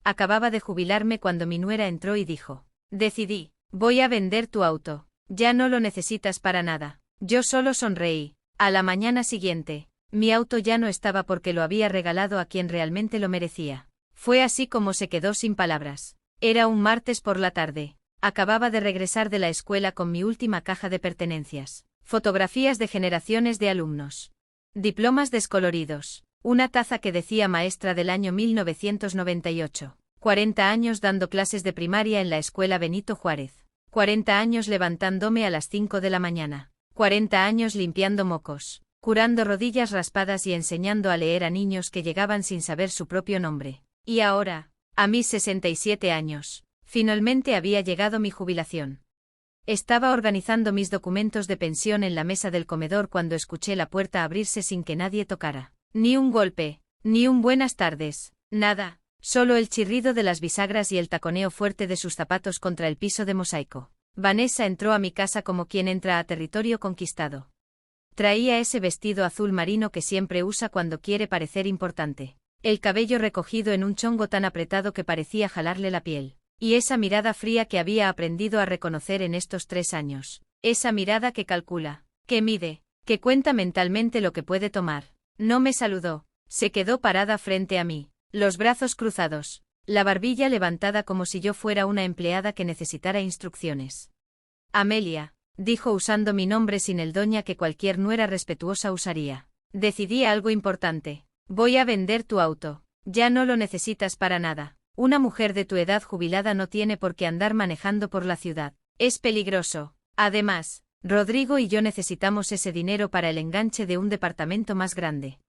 Acababa de jubilarme cuando mi nuera entró y dijo: decidí, voy a vender tu auto. Ya no lo necesitas para nada. Yo solo sonreí. A la mañana siguiente, mi auto ya no estaba porque lo había regalado a quien realmente lo merecía. Fue así como se quedó sin palabras. Era un martes por la tarde. Acababa de regresar de la escuela con mi última caja de pertenencias. Fotografías de generaciones de alumnos. Diplomas descoloridos. Una taza que decía maestra del año 1998. 40 años dando clases de primaria en la escuela Benito Juárez. 40 años levantándome a las 5 de la mañana. 40 años limpiando mocos, curando rodillas raspadas y enseñando a leer a niños que llegaban sin saber su propio nombre. Y ahora, a mis 67 años, finalmente había llegado mi jubilación. Estaba organizando mis documentos de pensión en la mesa del comedor cuando escuché la puerta abrirse sin que nadie tocara. Ni un golpe, ni un buenas tardes, nada, solo el chirrido de las bisagras y el taconeo fuerte de sus zapatos contra el piso de mosaico. Vanessa entró a mi casa como quien entra a territorio conquistado. Traía ese vestido azul marino que siempre usa cuando quiere parecer importante. El cabello recogido en un chongo tan apretado que parecía jalarle la piel. Y esa mirada fría que había aprendido a reconocer en estos 3 años. Esa mirada que calcula, que mide, que cuenta mentalmente lo que puede tomar. No me saludó. Se quedó parada frente a mí, los brazos cruzados, la barbilla levantada como si yo fuera una empleada que necesitara instrucciones. Amelia, dijo usando mi nombre sin el doña que cualquier nuera respetuosa usaría. Decidí algo importante. Voy a vender tu auto. Ya no lo necesitas para nada. Una mujer de tu edad jubilada no tiene por qué andar manejando por la ciudad. Es peligroso. Además, Rodrigo y yo necesitamos ese dinero para el enganche de un departamento más grande.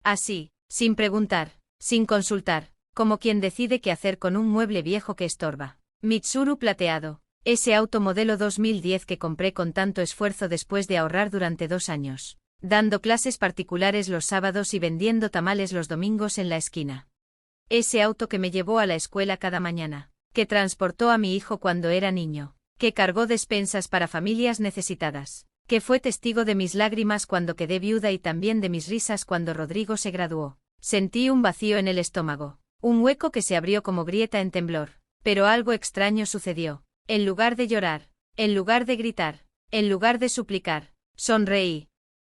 Así, sin preguntar, sin consultar, como quien decide qué hacer con un mueble viejo que estorba. Mitsuru plateado. Ese auto modelo 2010 que compré con tanto esfuerzo después de ahorrar durante 2 años. Dando clases particulares los sábados y vendiendo tamales los domingos en la esquina. Ese auto que me llevó a la escuela cada mañana. Que transportó a mi hijo cuando era niño. Que cargó despensas para familias necesitadas. Que fue testigo de mis lágrimas cuando quedé viuda y también de mis risas cuando Rodrigo se graduó. Sentí un vacío en el estómago. Un hueco que se abrió como grieta en temblor. Pero algo extraño sucedió. En lugar de llorar, en lugar de gritar, en lugar de suplicar, sonreí.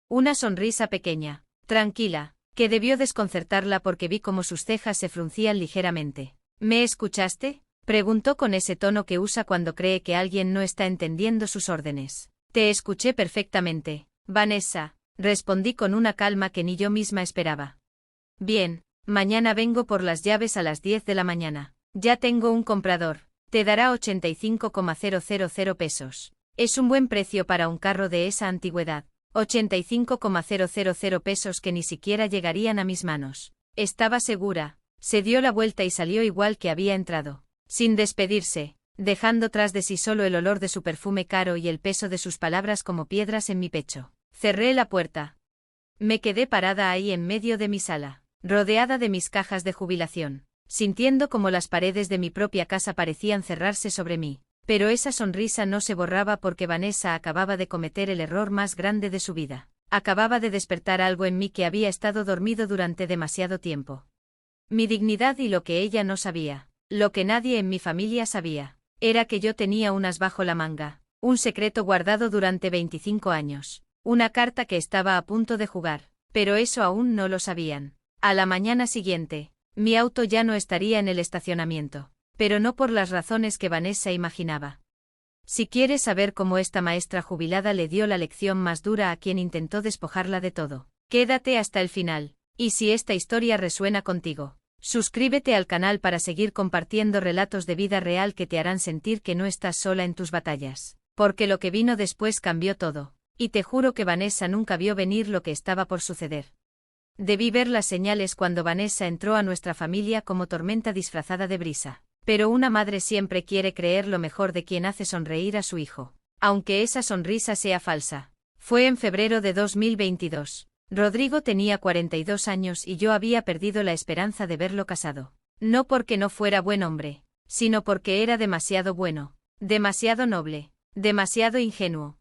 Una sonrisa pequeña, tranquila, que debió desconcertarla porque vi cómo sus cejas se fruncían ligeramente. ¿Me escuchaste?, preguntó con ese tono que usa cuando cree que alguien no está entendiendo sus órdenes. Te escuché perfectamente, Vanessa, respondí con una calma que ni yo misma esperaba. Bien, mañana vengo por las llaves a las 10 de la mañana. Ya tengo un comprador. Te dará 85,000 pesos. Es un buen precio para un carro de esa antigüedad. 85,000 pesos que ni siquiera llegarían a mis manos. Estaba segura. Se dio la vuelta y salió igual que había entrado. Sin despedirse, dejando tras de sí solo el olor de su perfume caro y el peso de sus palabras como piedras en mi pecho. Cerré la puerta. Me quedé parada ahí en medio de mi sala, rodeada de mis cajas de jubilación. Sintiendo como las paredes de mi propia casa parecían cerrarse sobre mí, pero esa sonrisa no se borraba porque Vanessa acababa de cometer el error más grande de su vida. Acababa de despertar algo en mí que había estado dormido durante demasiado tiempo. Mi dignidad y lo que ella no sabía, lo que nadie en mi familia sabía, era que yo tenía un as bajo la manga, un secreto guardado durante 25 años, una carta que estaba a punto de jugar, pero eso aún no lo sabían. A la mañana siguiente, mi auto ya no estaría en el estacionamiento, pero no por las razones que Vanessa imaginaba. Si quieres saber cómo esta maestra jubilada le dio la lección más dura a quien intentó despojarla de todo, quédate hasta el final, y si esta historia resuena contigo, suscríbete al canal para seguir compartiendo relatos de vida real que te harán sentir que no estás sola en tus batallas, porque lo que vino después cambió todo, y te juro que Vanessa nunca vio venir lo que estaba por suceder. Debí ver las señales cuando Vanessa entró a nuestra familia como tormenta disfrazada de brisa. Pero una madre siempre quiere creer lo mejor de quien hace sonreír a su hijo, aunque esa sonrisa sea falsa. Fue en febrero de 2022. Rodrigo tenía 42 años y yo había perdido la esperanza de verlo casado. No porque no fuera buen hombre, sino porque era demasiado bueno, demasiado noble, demasiado ingenuo.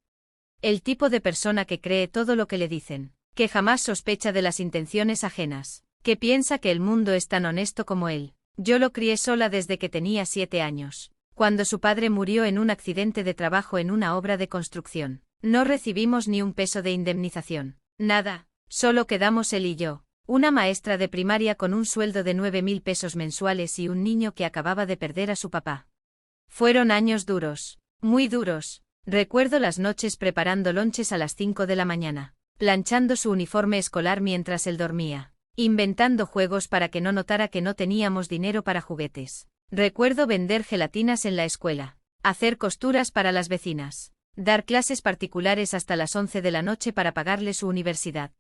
El tipo de persona que cree todo lo que le dicen, que jamás sospecha de las intenciones ajenas, que piensa que el mundo es tan honesto como él, Yo lo crié sola desde que tenía 7 años, cuando su padre murió en un accidente de trabajo en una obra de construcción. No recibimos ni un peso de indemnización. Nada, solo quedamos él y yo, una maestra de primaria con un sueldo de 9.000 pesos mensuales y un niño que acababa de perder a su papá. Fueron años duros, muy duros. Recuerdo las noches preparando lonches a las 5 de la mañana, planchando su uniforme escolar mientras él dormía, inventando juegos para que no notara que no teníamos dinero para juguetes. Recuerdo vender gelatinas en la escuela, hacer costuras para las vecinas, dar clases particulares hasta las 11 de la noche para pagarle su universidad.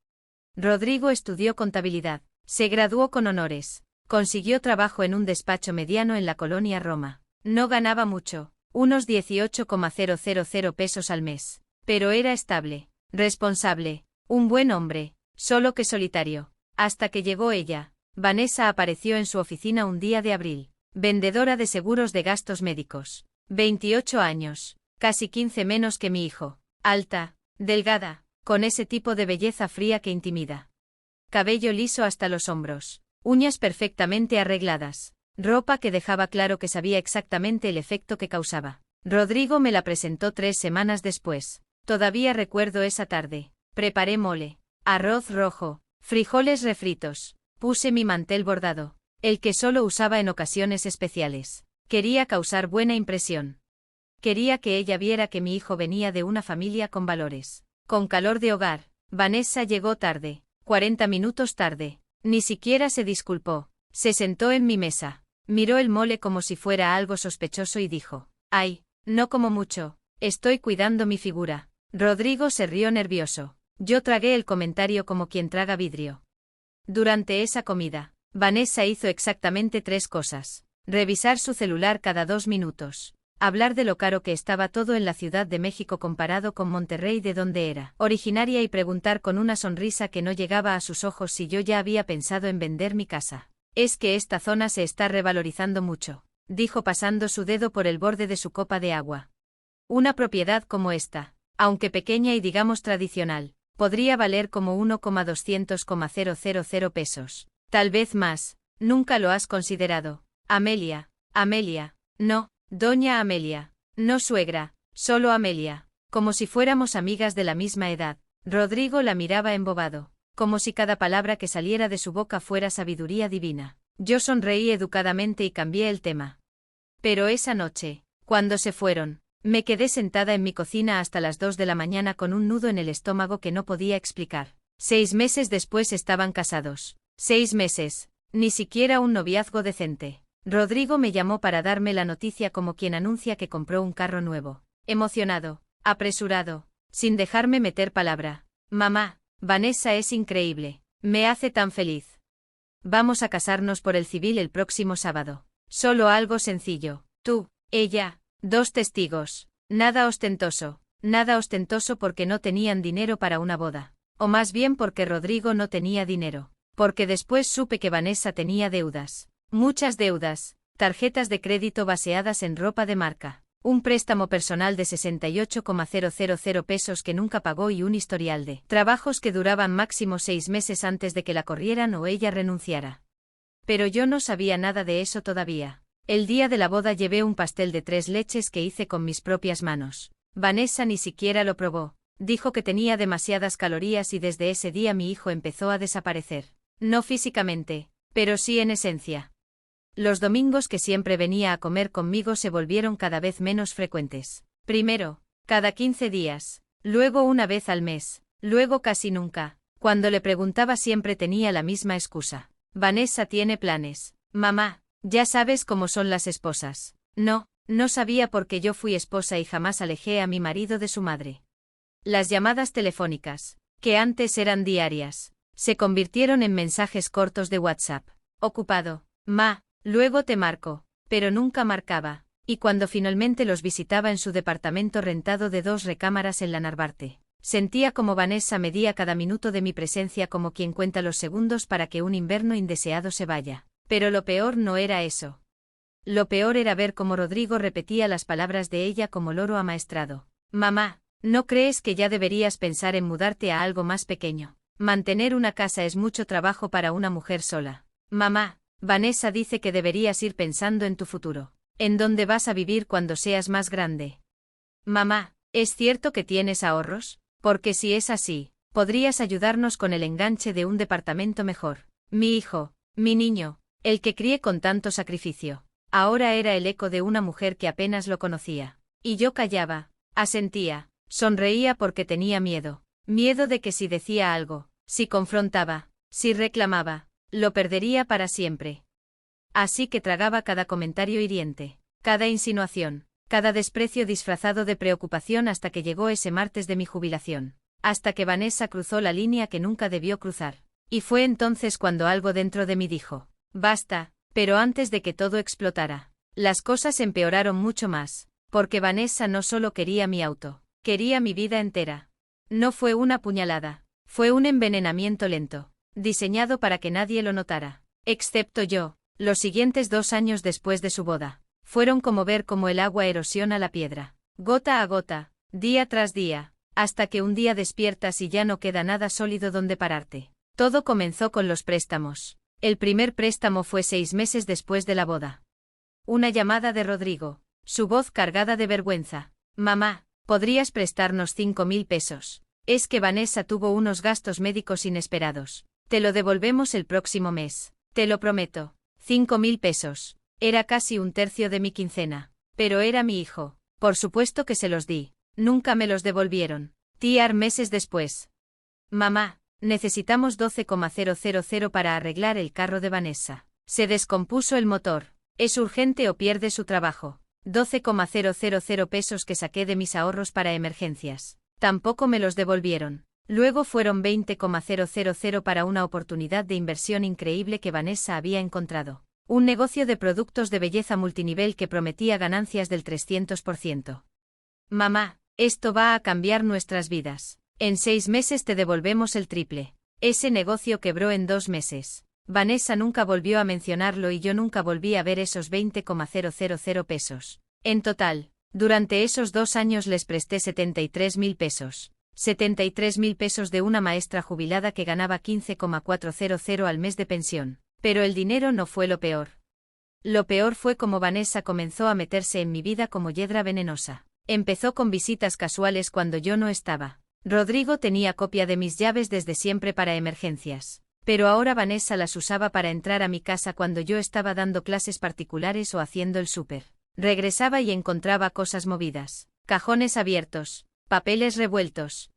Rodrigo estudió contabilidad, se graduó con honores, consiguió trabajo en un despacho mediano en la colonia Roma. No ganaba mucho, unos 18,000 pesos al mes, pero era estable, responsable, un buen hombre, solo que solitario. Hasta que llegó ella. Vanessa apareció en su oficina un día de abril, vendedora de seguros de gastos médicos. 28 años, casi 15 menos que mi hijo, alta, delgada, con ese tipo de belleza fría que intimida. Cabello liso hasta los hombros, uñas perfectamente arregladas, ropa que dejaba claro que sabía exactamente el efecto que causaba. Rodrigo me la presentó 3 semanas después. Todavía recuerdo esa tarde. Preparé mole, arroz rojo, frijoles refritos, puse mi mantel bordado, el que solo usaba en ocasiones especiales. Quería causar buena impresión. Quería que ella viera que mi hijo venía de una familia con valores, con calor de hogar. Vanessa llegó tarde, 40 minutos tarde, ni siquiera se disculpó, se sentó en mi mesa, miró el mole como si fuera algo sospechoso y dijo: «Ay, no como mucho, estoy cuidando mi figura». Rodrigo se rió nervioso. Yo tragué el comentario como quien traga vidrio. Durante esa comida, Vanessa hizo exactamente 3 cosas. Revisar su celular cada 2 minutos. Hablar de lo caro que estaba todo en la Ciudad de México comparado con Monterrey, de donde era originaria, y preguntar con una sonrisa que no llegaba a sus ojos si yo ya había pensado en vender mi casa. «Es que esta zona se está revalorizando mucho», dijo pasando su dedo por el borde de su copa de agua. «Una propiedad como esta, aunque pequeña y digamos tradicional, podría valer como 1,200,000 pesos. Tal vez más. Nunca lo has considerado». «Amelia, Amelia». «No, doña Amelia. No suegra, solo Amelia». Como si fuéramos amigas de la misma edad. Rodrigo la miraba embobado, como si cada palabra que saliera de su boca fuera sabiduría divina. Yo sonreí educadamente y cambié el tema. Pero esa noche, cuando se fueron, me quedé sentada en mi cocina hasta las 2 de la mañana con un nudo en el estómago que no podía explicar. 6 meses después estaban casados. 6 meses, ni siquiera un noviazgo decente. Rodrigo me llamó para darme la noticia como quien anuncia que compró un carro nuevo. Emocionado, apresurado, sin dejarme meter palabra. «Mamá, Vanessa es increíble. Me hace tan feliz. Vamos a casarnos por el civil el próximo sábado. Solo algo sencillo. Tú, ella, 2 testigos. Nada ostentoso porque no tenían dinero para una boda. O más bien porque Rodrigo no tenía dinero. Porque después supe que Vanessa tenía deudas. Muchas deudas, tarjetas de crédito baseadas en ropa de marca, un préstamo personal de 68,000 pesos que nunca pagó y un historial de trabajos que duraban máximo 6 meses antes de que la corrieran o ella renunciara. Pero yo no sabía nada de eso todavía. El día de la boda llevé un pastel de 3 leches que hice con mis propias manos. Vanessa ni siquiera lo probó. Dijo que tenía demasiadas calorías y desde ese día mi hijo empezó a desaparecer. No físicamente, pero sí en esencia. Los domingos que siempre venía a comer conmigo se volvieron cada vez menos frecuentes. Primero, cada 15 días, luego una vez al mes, luego casi nunca. Cuando le preguntaba siempre tenía la misma excusa. «Vanessa tiene planes. Mamá, ya sabes cómo son las esposas». No sabía porque yo fui esposa y jamás alejé a mi marido de su madre. Las llamadas telefónicas, que antes eran diarias, se convirtieron en mensajes cortos de WhatsApp. «Ocupado, ma, luego te marco», pero nunca marcaba, y cuando finalmente los visitaba en su departamento rentado de 2 recámaras en la Narvarte, sentía como Vanessa medía cada minuto de mi presencia como quien cuenta los segundos para que un invierno indeseado se vaya. Pero lo peor no era eso. Lo peor era ver cómo Rodrigo repetía las palabras de ella como loro amaestrado. «Mamá, ¿no crees que ya deberías pensar en mudarte a algo más pequeño? Mantener una casa es mucho trabajo para una mujer sola. Mamá, Vanessa dice que deberías ir pensando en tu futuro. ¿En dónde vas a vivir cuando seas más grande? Mamá, ¿es cierto que tienes ahorros? Porque si es así, podrías ayudarnos con el enganche de un departamento mejor. Mi hijo, mi niño, el que crié con tanto sacrificio. Ahora era el eco de una mujer que apenas lo conocía. Y yo callaba, asentía, sonreía porque tenía miedo. Miedo de que si decía algo, si confrontaba, si reclamaba, lo perdería para siempre. Así que tragaba cada comentario hiriente, cada insinuación, cada desprecio disfrazado de preocupación hasta que llegó ese martes de mi jubilación. Hasta que Vanessa cruzó la línea que nunca debió cruzar. Y fue entonces cuando algo dentro de mí dijo, basta, pero antes de que todo explotara, las cosas empeoraron mucho más, porque Vanessa no solo quería mi auto, quería mi vida entera. No fue una puñalada, fue un envenenamiento lento, diseñado para que nadie lo notara, excepto yo. Los siguientes 2 años después de su boda, fueron como ver cómo el agua erosiona la piedra, gota a gota, día tras día, hasta que un día despiertas y ya no queda nada sólido donde pararte. Todo comenzó con los préstamos. El primer préstamo fue 6 meses después de la boda. Una llamada de Rodrigo, su voz cargada de vergüenza. Mamá, ¿podrías prestarnos 5.000 pesos? Es que Vanessa tuvo unos gastos médicos inesperados. Te lo devolvemos el próximo mes. Te lo prometo. 5.000 pesos. Era casi un tercio de mi quincena. Pero era mi hijo. Por supuesto que se los di. Nunca me los devolvieron. Tiar meses después. Mamá, necesitamos 12,000 para arreglar el carro de Vanessa. Se descompuso el motor. Es urgente o pierde su trabajo. 12,000 pesos que saqué de mis ahorros para emergencias. Tampoco me los devolvieron. Luego fueron 20,000 para una oportunidad de inversión increíble que Vanessa había encontrado. Un negocio de productos de belleza multinivel que prometía ganancias del 300%. Mamá, esto va a cambiar nuestras vidas. En 6 meses te devolvemos el triple. Ese negocio quebró en 2 meses. Vanessa nunca volvió a mencionarlo y yo nunca volví a ver esos 20,000 pesos. En total, durante esos 2 años les presté 73.000 pesos. 73.000 pesos de una maestra jubilada que ganaba 15,400 al mes de pensión. Pero el dinero no fue lo peor. Lo peor fue cómo Vanessa comenzó a meterse en mi vida como hiedra venenosa. Empezó con visitas casuales cuando yo no estaba. Rodrigo tenía copia de mis llaves desde siempre para emergencias. Pero ahora Vanessa las usaba para entrar a mi casa cuando yo estaba dando clases particulares o haciendo el súper. Regresaba y encontraba cosas movidas, cajones abiertos, papeles revueltos.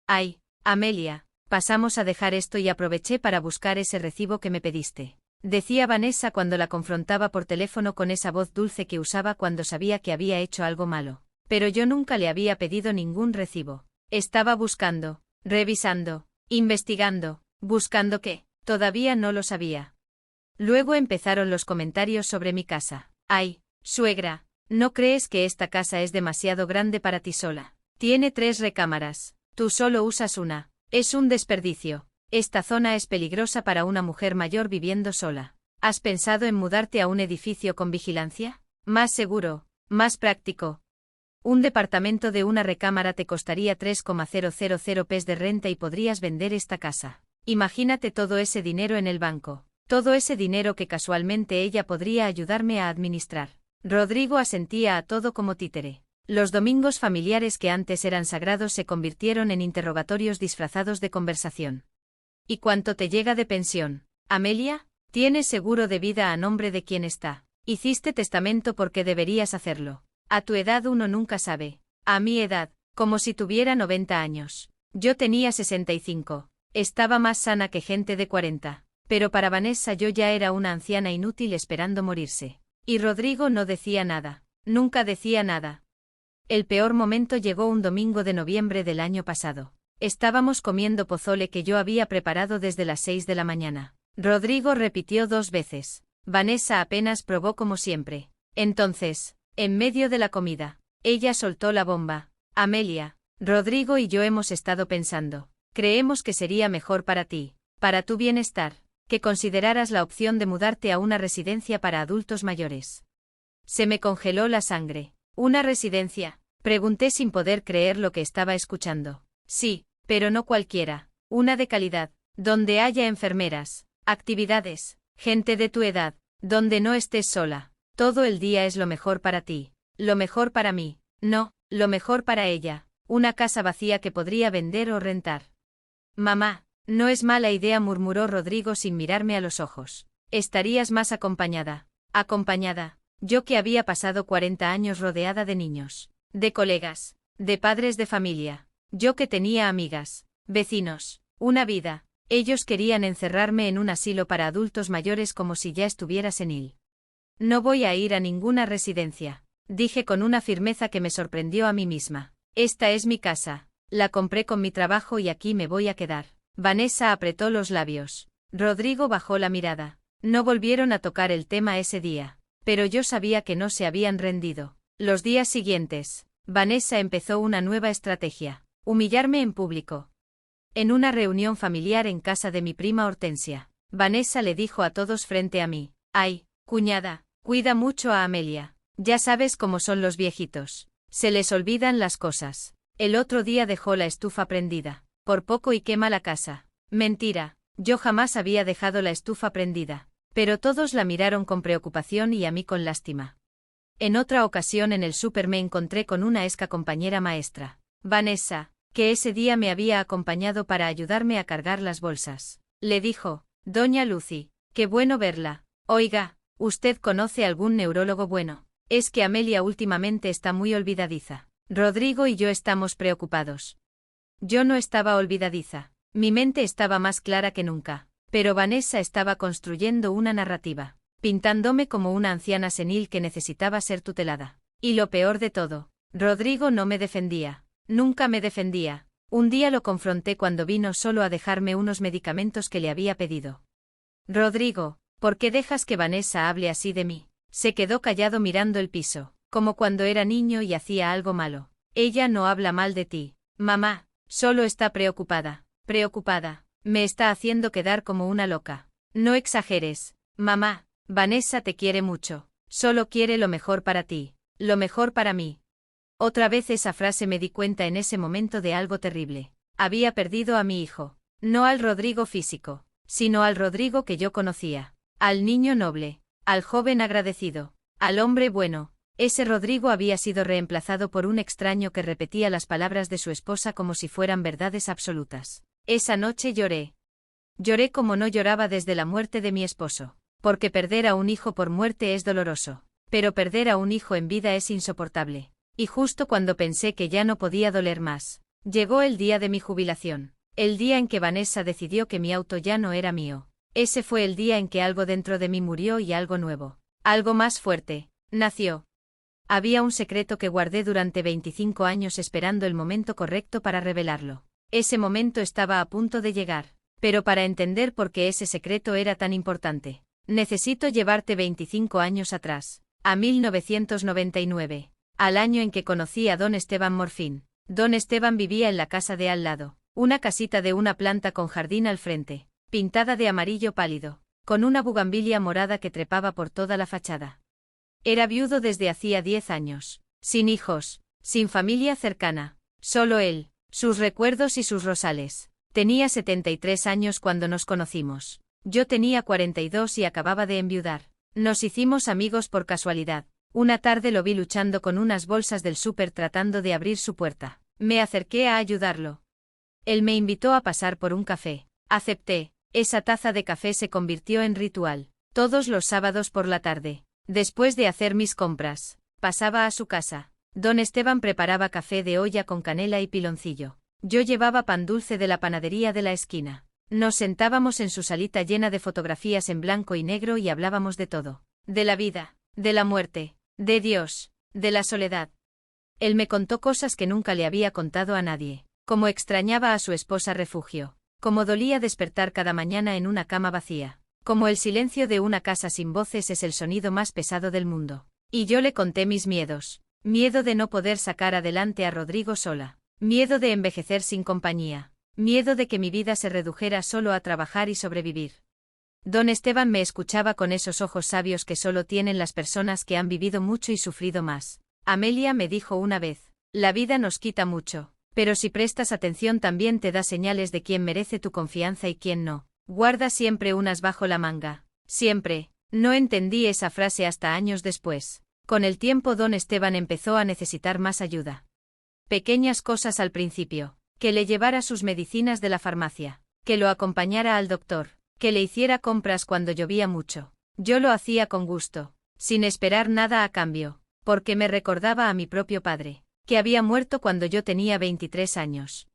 Ay, Amelia, pasamos a dejar esto y aproveché para buscar ese recibo que me pediste. Decía Vanessa cuando la confrontaba por teléfono con esa voz dulce que usaba cuando sabía que había hecho algo malo. Pero yo nunca le había pedido ningún recibo. Estaba buscando, revisando, investigando, buscando qué, todavía no lo sabía. Luego empezaron los comentarios sobre mi casa. Ay, suegra, ¿no crees que esta casa es demasiado grande para ti sola? Tiene 3 recámaras. Tú solo usas una. Es un desperdicio. Esta zona es peligrosa para una mujer mayor viviendo sola. ¿Has pensado en mudarte a un edificio con vigilancia? Más seguro, más práctico. Un departamento de una recámara te costaría 3,000 pes de renta y podrías vender esta casa. Imagínate todo ese dinero en el banco. Todo ese dinero que casualmente ella podría ayudarme a administrar. Rodrigo asentía a todo como títere. Los domingos familiares que antes eran sagrados se convirtieron en interrogatorios disfrazados de conversación. ¿Y cuánto te llega de pensión, Amelia? ¿Tienes seguro de vida a nombre de quién está? Hiciste testamento porque deberías hacerlo. A tu edad uno nunca sabe. A mi edad, como si tuviera 90 años. Yo tenía 65. Estaba más sana que gente de 40. Pero para Vanessa yo ya era una anciana inútil esperando morirse. Y Rodrigo no decía nada. Nunca decía nada. El peor momento llegó un domingo de noviembre del año pasado. Estábamos comiendo pozole que yo había preparado desde las 6 de la mañana. Rodrigo repitió 2 veces. Vanessa apenas probó como siempre. Entonces, en medio de la comida, ella soltó la bomba. Amelia, Rodrigo y yo hemos estado pensando. Creemos que sería mejor para ti, para tu bienestar, que consideraras la opción de mudarte a una residencia para adultos mayores. Se me congeló la sangre. ¿Una residencia? Pregunté sin poder creer lo que estaba escuchando. Sí, pero no cualquiera. Una de calidad, donde haya enfermeras, actividades, Gente de tu edad, donde no estés sola. Todo el día es lo mejor para ti. Lo mejor para mí. No, lo mejor para ella. Una casa vacía que podría vender o rentar. Mamá, no es mala idea, murmuró Rodrigo sin mirarme a los ojos. Estarías más acompañada. Acompañada. Yo que había pasado 40 años rodeada de niños, de colegas, de padres de familia. Yo que tenía amigas, vecinos, una vida. Ellos querían encerrarme en un asilo para adultos mayores como si ya estuviera senil. No voy a ir a ninguna residencia, dije con una firmeza que me sorprendió a mí misma. Esta es mi casa. La compré con mi trabajo y aquí me voy a quedar. Vanessa apretó los labios. Rodrigo bajó la mirada. No volvieron a tocar el tema ese día. Pero yo sabía que no se habían rendido. Los días siguientes, Vanessa empezó una nueva estrategia. Humillarme en público. En una reunión familiar en casa de mi prima Hortensia, Vanessa le dijo a todos frente a mí: «Ay, cuñada, cuida mucho a Amelia. Ya sabes cómo son los viejitos. Se les olvidan las cosas. El otro día dejó la estufa prendida. Por poco y quema la casa». Mentira, yo jamás había dejado la estufa prendida. Pero todos la miraron con preocupación y a mí con lástima. En otra ocasión en el súper me encontré con una ex compañera maestra, Vanessa, que ese día me había acompañado para ayudarme a cargar las bolsas. Le dijo: «Doña Lucy, qué bueno verla. Oiga, ¿usted conoce algún neurólogo bueno? Es que Amelia últimamente está muy olvidadiza. Rodrigo y yo estamos preocupados». Yo no estaba olvidadiza. Mi mente estaba más clara que nunca. Pero Vanessa estaba construyendo una narrativa, pintándome como una anciana senil que necesitaba ser tutelada. Y lo peor de todo, Rodrigo no me defendía. Nunca me defendía. Un día lo confronté cuando vino solo a dejarme unos medicamentos que le había pedido. «Rodrigo, ¿por qué dejas que Vanessa hable así de mí?». Se quedó callado mirando el piso, como cuando era niño y hacía algo malo. «Ella no habla mal de ti, mamá, solo está preocupada. Preocupada. Me está haciendo quedar como una loca». «No exageres, mamá. Vanessa te quiere mucho. Solo quiere lo mejor para ti. Lo mejor para mí». Otra vez esa frase me di cuenta en ese momento de algo terrible. Había perdido a mi hijo. No al Rodrigo físico, sino al Rodrigo que yo conocía. Al niño noble. Al joven agradecido. Al hombre bueno. Ese Rodrigo había sido reemplazado por un extraño que repetía las palabras de su esposa como si fueran verdades absolutas. Esa noche lloré. Lloré como no lloraba desde la muerte de mi esposo. Porque perder a un hijo por muerte es doloroso. Pero perder a un hijo en vida es insoportable. Y justo cuando pensé que ya no podía doler más, llegó el día de mi jubilación. El día en que Vanessa decidió que mi auto ya no era mío. Ese fue el día en que algo dentro de mí murió y algo nuevo, algo más fuerte, nació. Había un secreto que guardé durante 25 años esperando el momento correcto para revelarlo. Ese momento estaba a punto de llegar. Pero para entender por qué ese secreto era tan importante, necesito llevarte 25 años atrás, a 1999, al año en que conocí a don Esteban Morfín. Don Esteban vivía en la casa de al lado, una casita de una planta con jardín al frente, pintada de amarillo pálido, con una bugambilia morada que trepaba por toda la fachada. Era viudo desde hacía 10 años, sin hijos, sin familia cercana, solo él, sus recuerdos y sus rosales. Tenía 73 años cuando nos conocimos. Yo tenía 42 y acababa de enviudar. Nos hicimos amigos por casualidad. Una tarde lo vi luchando con unas bolsas del súper tratando de abrir su puerta. Me acerqué a ayudarlo. Él me invitó a pasar por un café. Acepté. Esa taza de café se convirtió en ritual. Todos los sábados por la tarde, después de hacer mis compras, pasaba a su casa. Don Esteban preparaba café de olla con canela y piloncillo. Yo llevaba pan dulce de la panadería de la esquina. Nos sentábamos en su salita llena de fotografías en blanco y negro y hablábamos de todo. De la vida, de la muerte, de Dios, de la soledad. Él me contó cosas que nunca le había contado a nadie. Cómo extrañaba a su esposa refugio. Cómo dolía despertar cada mañana en una cama vacía. Cómo el silencio de una casa sin voces es el sonido más pesado del mundo. Y yo le conté mis miedos. Miedo de no poder sacar adelante a Rodrigo sola. Miedo de envejecer sin compañía. Miedo de que mi vida se redujera solo a trabajar y sobrevivir. Don Esteban me escuchaba con esos ojos sabios que solo tienen las personas que han vivido mucho y sufrido más. Amelia me dijo una vez: la vida nos quita mucho, pero si prestas atención también te da señales de quién merece tu confianza y quién no. Guarda siempre unas bajo la manga. Siempre. No entendí esa frase hasta años después. Con el tiempo don Esteban empezó a necesitar más ayuda. Pequeñas cosas al principio. Que le llevara sus medicinas de la farmacia. Que lo acompañara al doctor. Que le hiciera compras cuando llovía mucho. Yo lo hacía con gusto. Sin esperar nada a cambio. Porque me recordaba a mi propio padre. Que había muerto cuando yo tenía 23 años.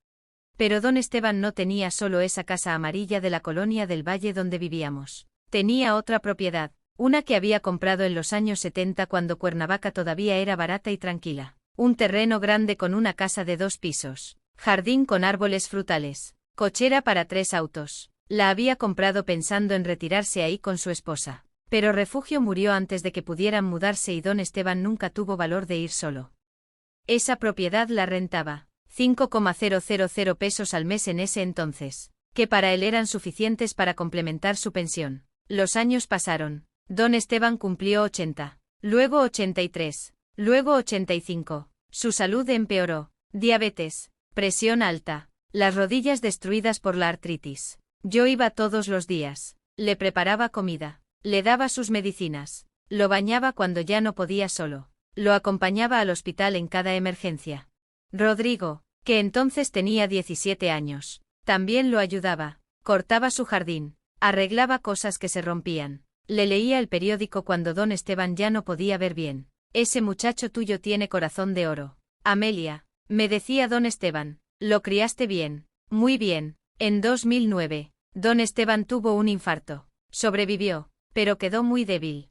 Pero don Esteban no tenía solo esa casa amarilla de la colonia del Valle donde vivíamos. Tenía otra propiedad, una que había comprado en los años 70 cuando Cuernavaca todavía era barata y tranquila. Un terreno grande con una casa de 2 pisos, jardín con árboles frutales, cochera para 3 autos. La había comprado pensando en retirarse ahí con su esposa. Pero Refugio murió antes de que pudieran mudarse y don Esteban nunca tuvo valor de ir solo. Esa propiedad la rentaba. 5,000 pesos al mes en ese entonces, que para él eran suficientes para complementar su pensión. Los años pasaron. Don Esteban cumplió 80, luego 83, luego 85. Su salud empeoró. Diabetes, presión alta, las rodillas destruidas por la artritis. Yo iba todos los días, le preparaba comida, le daba sus medicinas, lo bañaba cuando ya no podía solo, lo acompañaba al hospital en cada emergencia. Rodrigo, que entonces tenía 17 años, también lo ayudaba, cortaba su jardín, arreglaba cosas que se rompían, le leía el periódico cuando don Esteban ya no podía ver bien. Ese muchacho tuyo tiene corazón de oro. Amelia, me decía don Esteban, lo criaste bien, muy bien. En 2009, don Esteban tuvo un infarto, sobrevivió, pero quedó muy débil.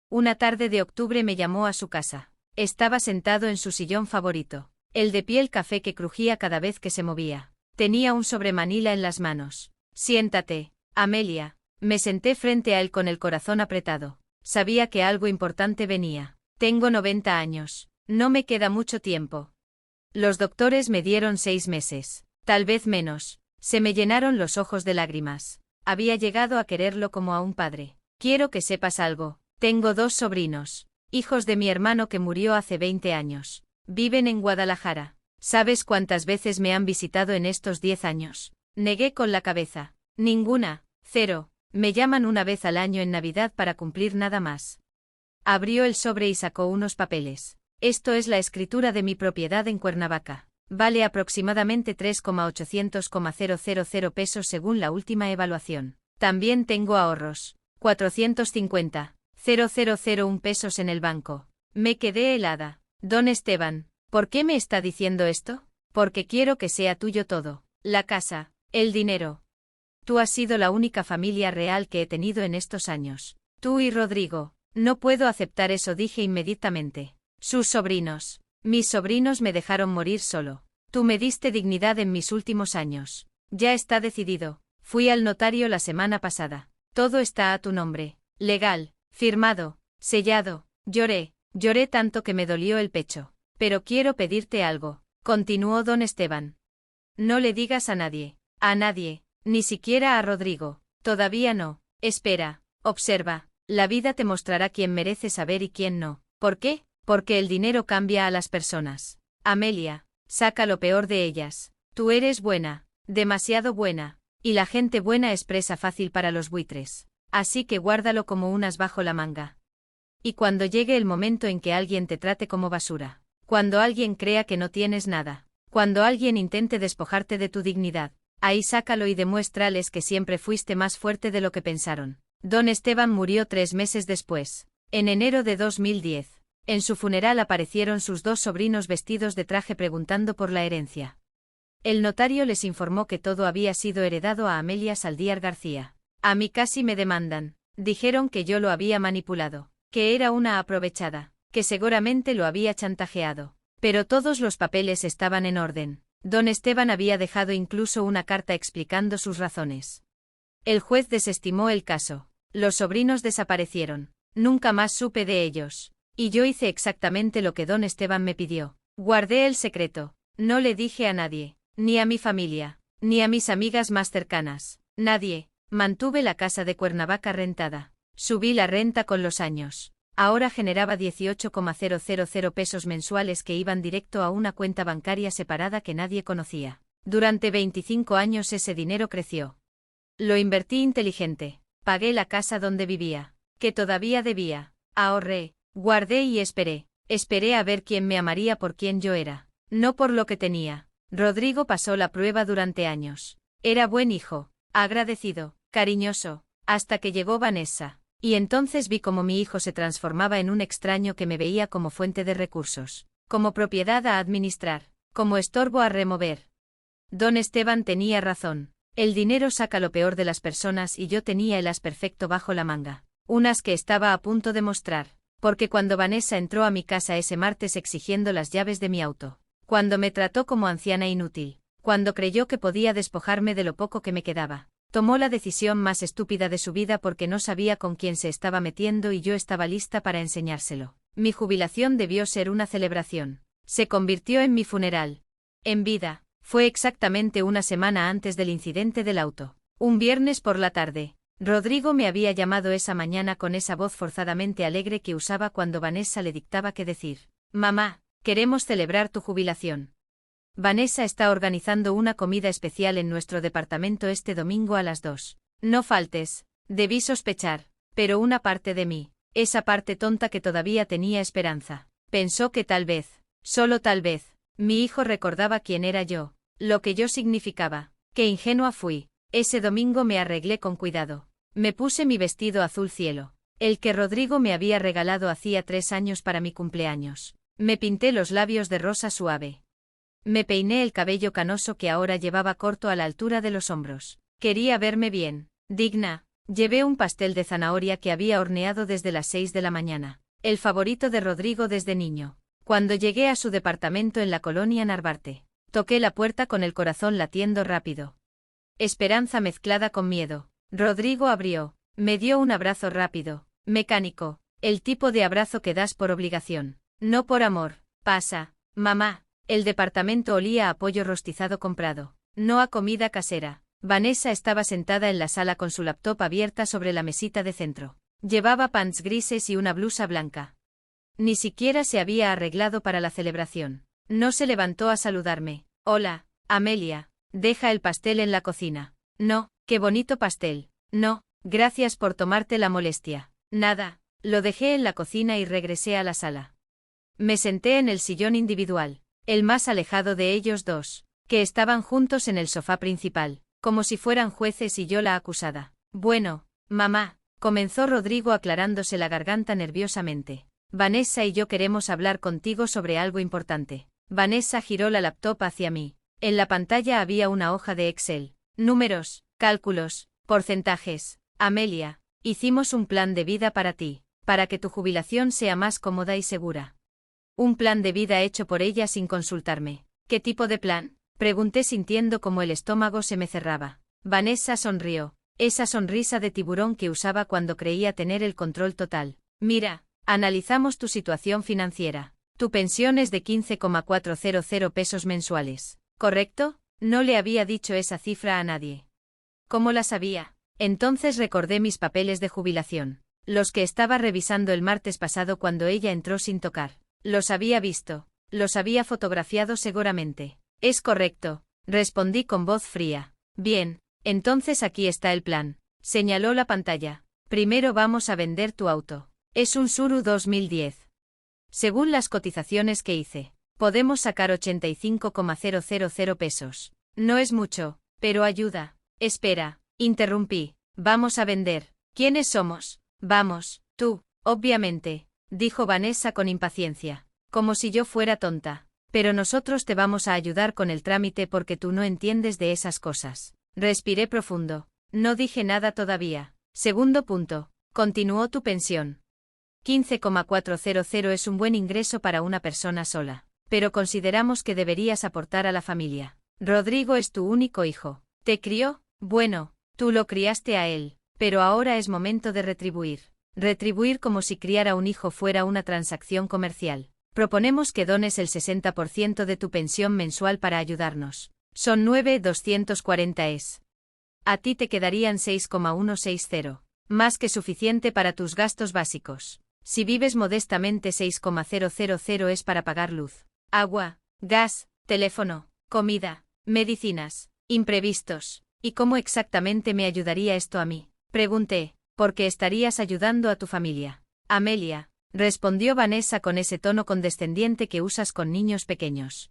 Una tarde de octubre me llamó a su casa. Estaba sentado en su sillón favorito. El de piel café que crujía cada vez que se movía. Tenía un sobremanila en las manos. Siéntate, Amelia. Me senté frente a él con el corazón apretado. Sabía que algo importante venía. Tengo 90 años. No me queda mucho tiempo. Los doctores me dieron 6 meses. Tal vez menos. Se me llenaron los ojos de lágrimas. Había llegado a quererlo como a un padre. Quiero que sepas algo. Tengo 2 sobrinos. Hijos de mi hermano que murió hace 20 años. Viven en Guadalajara. ¿Sabes cuántas veces me han visitado en estos 10 años? Negué con la cabeza. Ninguna. 0. Me llaman una vez al año en Navidad para cumplir nada más. Abrió el sobre y sacó unos papeles. Esto es la escritura de mi propiedad en Cuernavaca. Vale aproximadamente 3,800,000 pesos según la última evaluación. También tengo ahorros. 450,001 pesos en el banco. Me quedé helada. Don Esteban, ¿por qué me está diciendo esto? Porque quiero que sea tuyo todo. La casa, el dinero. Tú has sido la única familia real que he tenido en estos años. Tú y Rodrigo. No puedo aceptar eso, dije inmediatamente. Sus sobrinos. Mis sobrinos me dejaron morir solo. Tú me diste dignidad en mis últimos años. Ya está decidido. Fui al notario la semana pasada. Todo está a tu nombre. Legal, firmado, sellado. Lloré tanto que me dolió el pecho. Pero quiero pedirte algo, continuó don Esteban. No le digas a nadie, ni siquiera a Rodrigo. Todavía no. Espera, observa. La vida te mostrará quién merece saber y quién no. ¿Por qué? Porque el dinero cambia a las personas. Amelia, saca lo peor de ellas. Tú eres buena, demasiado buena, y la gente buena es presa fácil para los buitres. Así que guárdalo como un as bajo la manga. Y cuando llegue el momento en que alguien te trate como basura, cuando alguien crea que no tienes nada, cuando alguien intente despojarte de tu dignidad, ahí sácalo y demuéstrales que siempre fuiste más fuerte de lo que pensaron. Don Esteban murió 3 meses después, en enero de 2010. En su funeral aparecieron sus 2 sobrinos vestidos de traje preguntando por la herencia. El notario les informó que todo había sido heredado a Amelia Saldíar García. A mí casi me demandan. Dijeron que yo lo había manipulado, que era una aprovechada, que seguramente lo había chantajeado. Pero todos los papeles estaban en orden. Don Esteban había dejado incluso una carta explicando sus razones. El juez desestimó el caso. Los sobrinos desaparecieron. Nunca más supe de ellos. Y yo hice exactamente lo que don Esteban me pidió. Guardé el secreto. No le dije a nadie, ni a mi familia, ni a mis amigas más cercanas. Nadie. Mantuve la casa de Cuernavaca rentada. Subí la renta con los años. Ahora generaba 18,000 pesos mensuales que iban directo a una cuenta bancaria separada que nadie conocía. Durante 25 años ese dinero creció. Lo invertí inteligente. pagué la casa donde vivía, que todavía debía, ahorré, guardé y esperé. Esperé a ver quién me amaría por quien yo era, no por lo que tenía. Rodrigo pasó la prueba durante años. Era buen hijo, agradecido, cariñoso, hasta que llegó Vanessa. Y entonces vi cómo mi hijo se transformaba en un extraño que me veía como fuente de recursos, como propiedad a administrar, como estorbo a remover. Don Esteban tenía razón. El dinero saca lo peor de las personas y yo tenía el as perfecto bajo la manga. Unas que estaba a punto de mostrar. Porque cuando Vanessa entró a mi casa ese martes exigiendo las llaves de mi auto, cuando me trató como anciana inútil, cuando creyó que podía despojarme de lo poco que me quedaba, tomó la decisión más estúpida de su vida porque no sabía con quién se estaba metiendo y yo estaba lista para enseñárselo. Mi jubilación debió ser una celebración. Se convirtió en mi funeral. En vida, fue exactamente una semana antes del incidente del auto. Un viernes por la tarde. Rodrigo me había llamado esa mañana con esa voz forzadamente alegre que usaba cuando Vanessa le dictaba qué decir. Mamá, queremos celebrar tu jubilación. Vanessa está organizando una comida especial en nuestro departamento este domingo a las 2. No faltes. Debí sospechar, pero una parte de mí, esa parte tonta que todavía tenía esperanza, pensó que tal vez, solo tal vez, mi hijo recordaba quién era yo, lo que yo significaba. Qué ingenua fui. Ese domingo me arreglé con cuidado. Me puse mi vestido azul cielo, el que Rodrigo me había regalado hacía 3 años para mi cumpleaños. Me pinté los labios de rosa suave. Me peiné el cabello canoso que ahora llevaba corto a la altura de los hombros. Quería verme bien, digna. Llevé un pastel de zanahoria que había horneado desde las 6 de la mañana, el favorito de Rodrigo desde niño. Cuando llegué a su departamento en la colonia Narvarte, toqué la puerta con el corazón latiendo rápido. Esperanza mezclada con miedo. Rodrigo abrió, me dio un abrazo rápido, mecánico, el tipo de abrazo que das por obligación, no por amor. Pasa, mamá. El departamento olía a pollo rostizado comprado, no a comida casera. Vanessa estaba sentada en la sala con su laptop abierta sobre la mesita de centro. Llevaba pants grises y una blusa blanca. Ni siquiera se había arreglado para la celebración. No se levantó a saludarme. Hola, Amelia, deja el pastel en la cocina. No. Qué bonito pastel. No, gracias por tomarte la molestia. Nada, lo dejé en la cocina y regresé a la sala. Me senté en el sillón individual, el más alejado de ellos dos, que estaban juntos en el sofá principal, como si fueran jueces y yo la acusada. Bueno, mamá, comenzó Rodrigo aclarándose la garganta nerviosamente. Vanessa y yo queremos hablar contigo sobre algo importante. Vanessa giró la laptop hacia mí. En la pantalla había una hoja de Excel. Números. Cálculos, porcentajes. Amelia, hicimos un plan de vida para ti, para que tu jubilación sea más cómoda y segura. Un plan de vida hecho por ella sin consultarme. ¿Qué tipo de plan? Pregunté sintiendo como el estómago se me cerraba. Vanessa sonrió, esa sonrisa de tiburón que usaba cuando creía tener el control total. Mira, analizamos tu situación financiera. Tu pensión es de 15,400 pesos mensuales, ¿correcto? No le había dicho esa cifra a nadie. ¿Cómo la sabía? Entonces recordé mis papeles de jubilación, los que estaba revisando el martes pasado cuando ella entró sin tocar. Los había visto, los había fotografiado seguramente. Es correcto, respondí con voz fría. Bien, entonces aquí está el plan. Señaló la pantalla. Primero vamos a vender tu auto. Es un Tsuru 2010. Según las cotizaciones que hice, podemos sacar 85,000 pesos. No es mucho, pero ayuda. Espera, interrumpí. Vamos a vender. ¿Quiénes somos? Vamos, tú, obviamente, dijo Vanessa con impaciencia, como si yo fuera tonta. Pero nosotros te vamos a ayudar con el trámite porque tú no entiendes de esas cosas. Respiré profundo. No dije nada todavía. Segundo punto. Continuó tu pensión. 15,400 es un buen ingreso para una persona sola. Pero consideramos que deberías aportar a la familia. Rodrigo es tu único hijo. ¿Te crió? Bueno, tú lo criaste a él, pero ahora es momento de retribuir. Retribuir como si criar a un hijo fuera una transacción comercial. Proponemos que dones el 60% de tu pensión mensual para ayudarnos. Son 9,240 es. A ti te quedarían 6,160. Más que suficiente para tus gastos básicos. Si vives modestamente 6,000 es para pagar luz, agua, gas, teléfono, comida, medicinas, imprevistos. ¿Y cómo exactamente me ayudaría esto a mí? Pregunté, porque estarías ayudando a tu familia. Amelia, respondió Vanessa con ese tono condescendiente que usas con niños pequeños.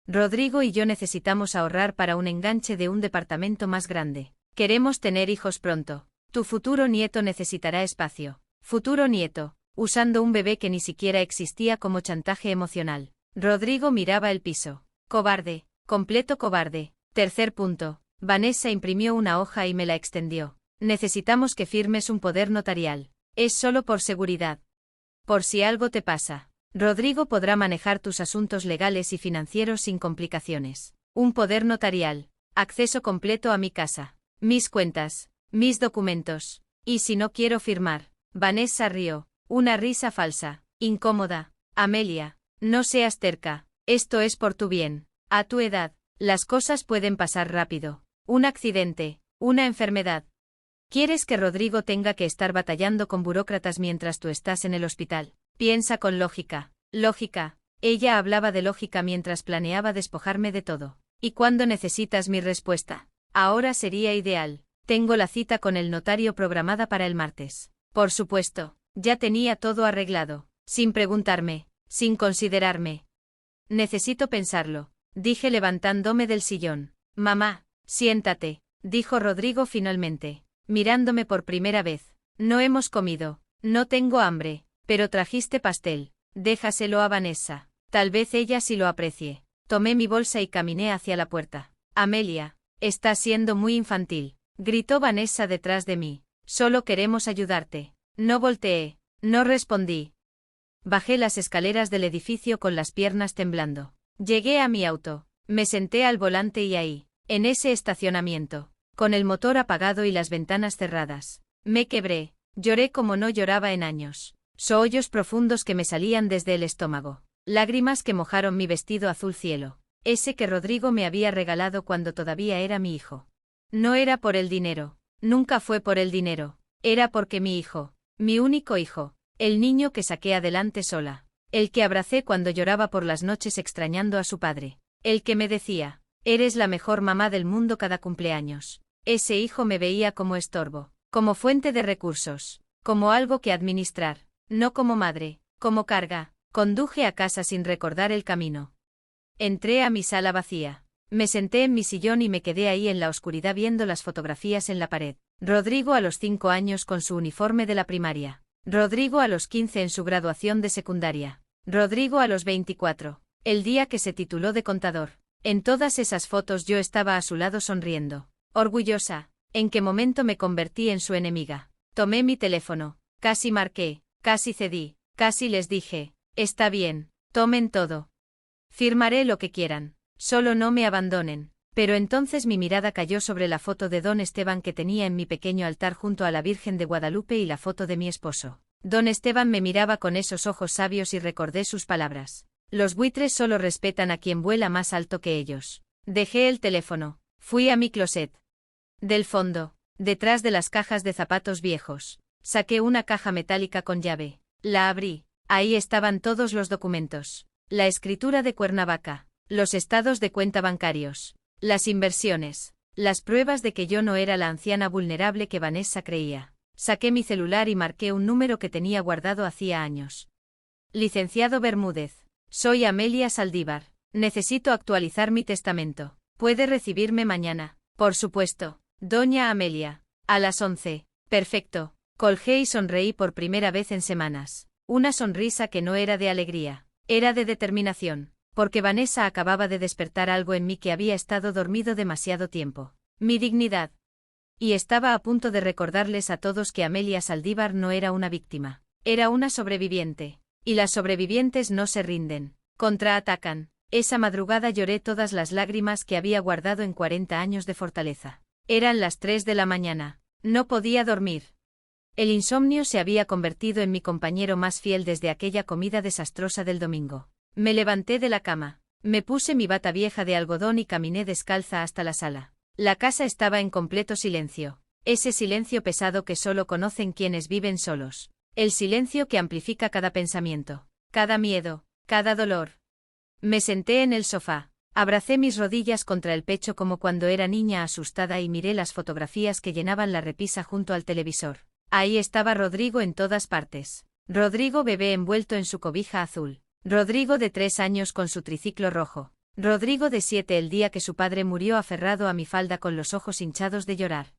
Rodrigo y yo necesitamos ahorrar para un enganche de un departamento más grande. Queremos tener hijos pronto. Tu futuro nieto necesitará espacio. Futuro nieto, usando un bebé que ni siquiera existía como chantaje emocional. Rodrigo miraba el piso. Cobarde, completo cobarde. Tercer punto. Vanessa imprimió una hoja y me la extendió. Necesitamos que firmes un poder notarial. Es solo por seguridad. Por si algo te pasa. Rodrigo podrá manejar tus asuntos legales y financieros sin complicaciones. Un poder notarial. Acceso completo a mi casa. Mis cuentas. Mis documentos. ¿Y si no quiero firmar? Vanessa rió. Una risa falsa. Incómoda. Amelia. No seas terca. Esto es por tu bien. A tu edad, las cosas pueden pasar rápido. Un accidente. Una enfermedad. ¿Quieres que Rodrigo tenga que estar batallando con burócratas mientras tú estás en el hospital? Piensa con lógica. Lógica. Ella hablaba de lógica mientras planeaba despojarme de todo. ¿Y cuándo necesitas mi respuesta? Ahora sería ideal. Tengo la cita con el notario programada para el martes. Por supuesto, ya tenía todo arreglado. Sin preguntarme, sin considerarme. Necesito pensarlo, dije levantándome del sillón. Mamá, siéntate, dijo Rodrigo finalmente, mirándome por primera vez. No hemos comido, no tengo hambre, pero trajiste pastel. Déjaselo a Vanessa. Tal vez ella sí lo aprecie. Tomé mi bolsa y caminé hacia la puerta. Amelia, estás siendo muy infantil, gritó Vanessa detrás de mí. Solo queremos ayudarte. No volteé, no respondí. Bajé las escaleras del edificio con las piernas temblando. Llegué a mi auto, me senté al volante y ahí, en ese estacionamiento, con el motor apagado y las ventanas cerradas, me quebré, lloré como no lloraba en años. Sollozos profundos que me salían desde el estómago. Lágrimas que mojaron mi vestido azul cielo. Ese que Rodrigo me había regalado cuando todavía era mi hijo. No era por el dinero. Nunca fue por el dinero. Era porque mi hijo, mi único hijo, el niño que saqué adelante sola. El que abracé cuando lloraba por las noches extrañando a su padre. El que me decía, eres la mejor mamá del mundo cada cumpleaños. Ese hijo me veía como estorbo, como fuente de recursos, como algo que administrar. No como madre, como carga. Conduje a casa sin recordar el camino. Entré a mi sala vacía. Me senté en mi sillón y me quedé ahí en la oscuridad viendo las fotografías en la pared. Rodrigo a los 5 años con su uniforme de la primaria. Rodrigo a los 15 en su graduación de secundaria. Rodrigo a los 24, el día que se tituló de contador. En todas esas fotos yo estaba a su lado sonriendo. Orgullosa. ¿En qué momento me convertí en su enemiga? Tomé mi teléfono. Casi marqué. Casi cedí, casi les dije, está bien, tomen todo. Firmaré lo que quieran, solo no me abandonen. Pero entonces mi mirada cayó sobre la foto de Don Esteban que tenía en mi pequeño altar junto a la Virgen de Guadalupe y la foto de mi esposo. Don Esteban me miraba con esos ojos sabios y recordé sus palabras. Los buitres solo respetan a quien vuela más alto que ellos. Dejé el teléfono, fui a mi closet. Del fondo, detrás de las cajas de zapatos viejos. Saqué una caja metálica con llave. La abrí. Ahí estaban todos los documentos. La escritura de Cuernavaca. Los estados de cuenta bancarios. Las inversiones. Las pruebas de que yo no era la anciana vulnerable que Vanessa creía. Saqué mi celular y marqué un número que tenía guardado hacía años. Licenciado Bermúdez. Soy Amelia Saldívar. Necesito actualizar mi testamento. ¿Puede recibirme mañana? Por supuesto. Doña Amelia. A las 11. Perfecto. Colgué y sonreí por primera vez en semanas. Una sonrisa que no era de alegría, era de determinación, porque Vanessa acababa de despertar algo en mí que había estado dormido demasiado tiempo. Mi dignidad. Y estaba a punto de recordarles a todos que Amelia Saldívar no era una víctima, era una sobreviviente. Y las sobrevivientes no se rinden, contraatacan. Esa madrugada lloré todas las lágrimas que había guardado en 40 años de fortaleza. Eran las 3 de la mañana. No podía dormir. El insomnio se había convertido en mi compañero más fiel desde aquella comida desastrosa del domingo. Me levanté de la cama, me puse mi bata vieja de algodón y caminé descalza hasta la sala. La casa estaba en completo silencio, ese silencio pesado que solo conocen quienes viven solos. El silencio que amplifica cada pensamiento, cada miedo, cada dolor. Me senté en el sofá, Abracé mis rodillas contra el pecho como cuando era niña asustada y miré las fotografías que llenaban la repisa junto al televisor. Ahí estaba Rodrigo en todas partes. Rodrigo bebé envuelto en su cobija azul. Rodrigo de 3 años con su triciclo rojo. Rodrigo de 7 el día que su padre murió aferrado a mi falda con los ojos hinchados de llorar.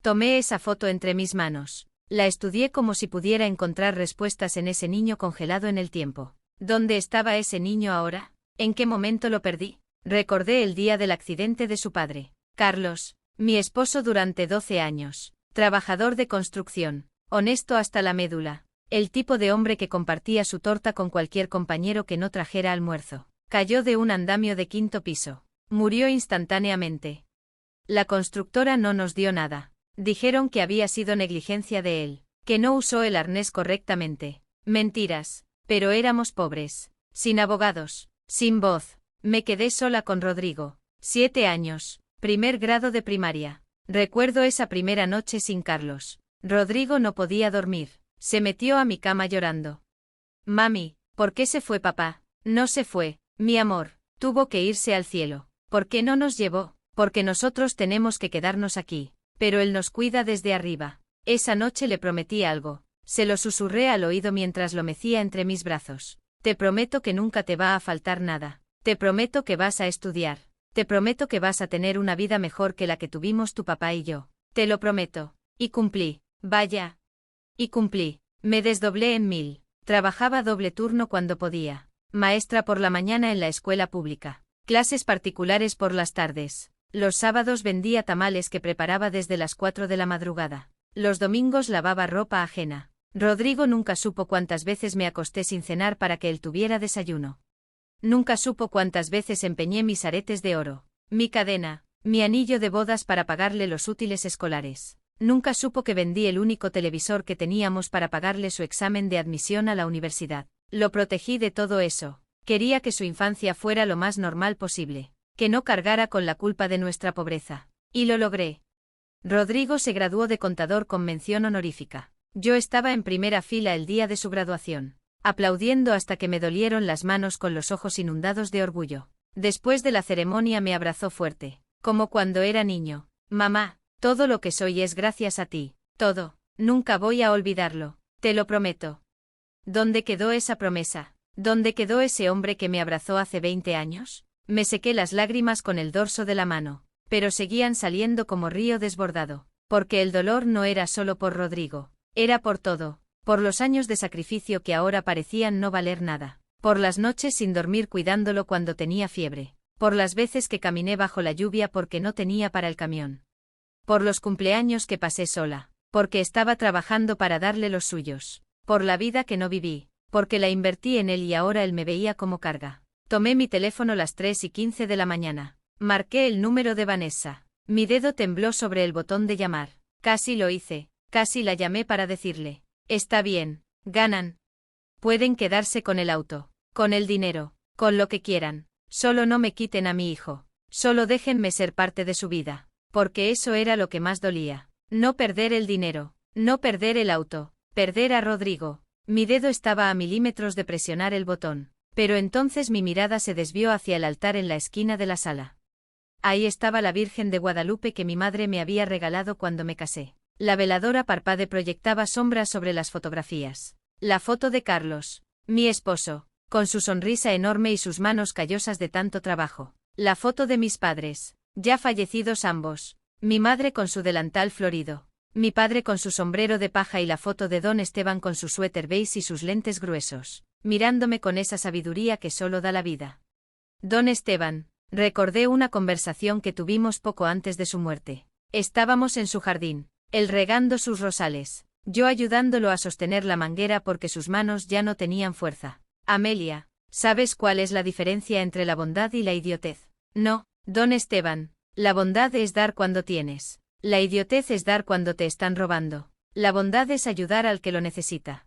Tomé esa foto entre mis manos. La estudié como si pudiera encontrar respuestas en ese niño congelado en el tiempo. ¿Dónde estaba ese niño ahora? ¿En qué momento lo perdí? Recordé el día del accidente de su padre. Carlos, mi esposo durante 12 años. Trabajador de construcción. Honesto hasta la médula. El tipo de hombre que compartía su torta con cualquier compañero que no trajera almuerzo. Cayó de un andamio de 5º piso. Murió instantáneamente. La constructora no nos dio nada. Dijeron que había sido negligencia de él, que no usó el arnés correctamente. Mentiras, pero éramos pobres, sin abogados, sin voz. Me quedé sola con Rodrigo. 7 años, primer grado de primaria. Recuerdo esa primera noche sin Carlos. Rodrigo no podía dormir. Se metió a mi cama llorando. Mami, ¿por qué se fue papá? No se fue, mi amor, tuvo que irse al cielo. ¿Por qué no nos llevó? Porque nosotros tenemos que quedarnos aquí. Pero él nos cuida desde arriba. Esa noche le prometí algo. Se lo susurré al oído mientras lo mecía entre mis brazos. Te prometo que nunca te va a faltar nada. Te prometo que vas a estudiar. Te prometo que vas a tener una vida mejor que la que tuvimos tu papá y yo. Te lo prometo. Y cumplí. Vaya. Y cumplí. Me desdoblé en 1000. Trabajaba doble turno cuando podía. Maestra por la mañana en la escuela pública. Clases particulares por las tardes. Los sábados vendía tamales que preparaba desde las 4 de la madrugada. Los domingos lavaba ropa ajena. Rodrigo nunca supo cuántas veces me acosté sin cenar para que él tuviera desayuno. Nunca supo cuántas veces empeñé mis aretes de oro, mi cadena, mi anillo de bodas para pagarle los útiles escolares. Nunca supo que vendí el único televisor que teníamos para pagarle su examen de admisión a la universidad. Lo protegí de todo eso. Quería que su infancia fuera lo más normal posible. Que no cargara con la culpa de nuestra pobreza. Y lo logré. Rodrigo se graduó de contador con mención honorífica. Yo estaba en primera fila el día de su graduación, aplaudiendo hasta que me dolieron las manos con los ojos inundados de orgullo. Después de la ceremonia me abrazó fuerte, como cuando era niño. Mamá, todo lo que soy es gracias a ti, todo, nunca voy a olvidarlo, te lo prometo. ¿Dónde quedó esa promesa? ¿Dónde quedó ese hombre que me abrazó hace 20 años? Me sequé las lágrimas con el dorso de la mano, pero seguían saliendo como río desbordado, porque el dolor no era solo por Rodrigo, era por todo, por los años de sacrificio que ahora parecían no valer nada, por las noches sin dormir cuidándolo cuando tenía fiebre, por las veces que caminé bajo la lluvia porque no tenía para el camión, por los cumpleaños que pasé sola, porque estaba trabajando para darle los suyos, por la vida que no viví, porque la invertí en él y ahora él me veía como carga. Tomé mi teléfono las 3:15 de la mañana. Marqué el número de Vanessa. Mi dedo tembló sobre el botón de llamar. Casi lo hice, casi la llamé para decirle. Está bien, ganan. Pueden quedarse con el auto, con el dinero, con lo que quieran. Solo no me quiten a mi hijo. Solo déjenme ser parte de su vida. Porque eso era lo que más dolía. No perder el dinero, no perder el auto, perder a Rodrigo. Mi dedo estaba a milímetros de presionar el botón. Pero entonces mi mirada se desvió hacia el altar en la esquina de la sala. Ahí estaba la Virgen de Guadalupe que mi madre me había regalado cuando me casé. La veladora parpade proyectaba sombras sobre las fotografías. La foto de Carlos, mi esposo, con su sonrisa enorme y sus manos callosas de tanto trabajo. La foto de mis padres, ya fallecidos ambos. Mi madre con su delantal florido. Mi padre con su sombrero de paja y la foto de Don Esteban con su suéter beige y sus lentes gruesos, mirándome con esa sabiduría que solo da la vida. Don Esteban, recordé una conversación que tuvimos poco antes de su muerte. Estábamos en su jardín, él regando sus rosales, yo ayudándolo a sostener la manguera porque sus manos ya no tenían fuerza. Amelia, ¿sabes cuál es la diferencia entre la bondad y la idiotez? No, Don Esteban, la bondad es dar cuando tienes. La idiotez es dar cuando te están robando. La bondad es ayudar al que lo necesita.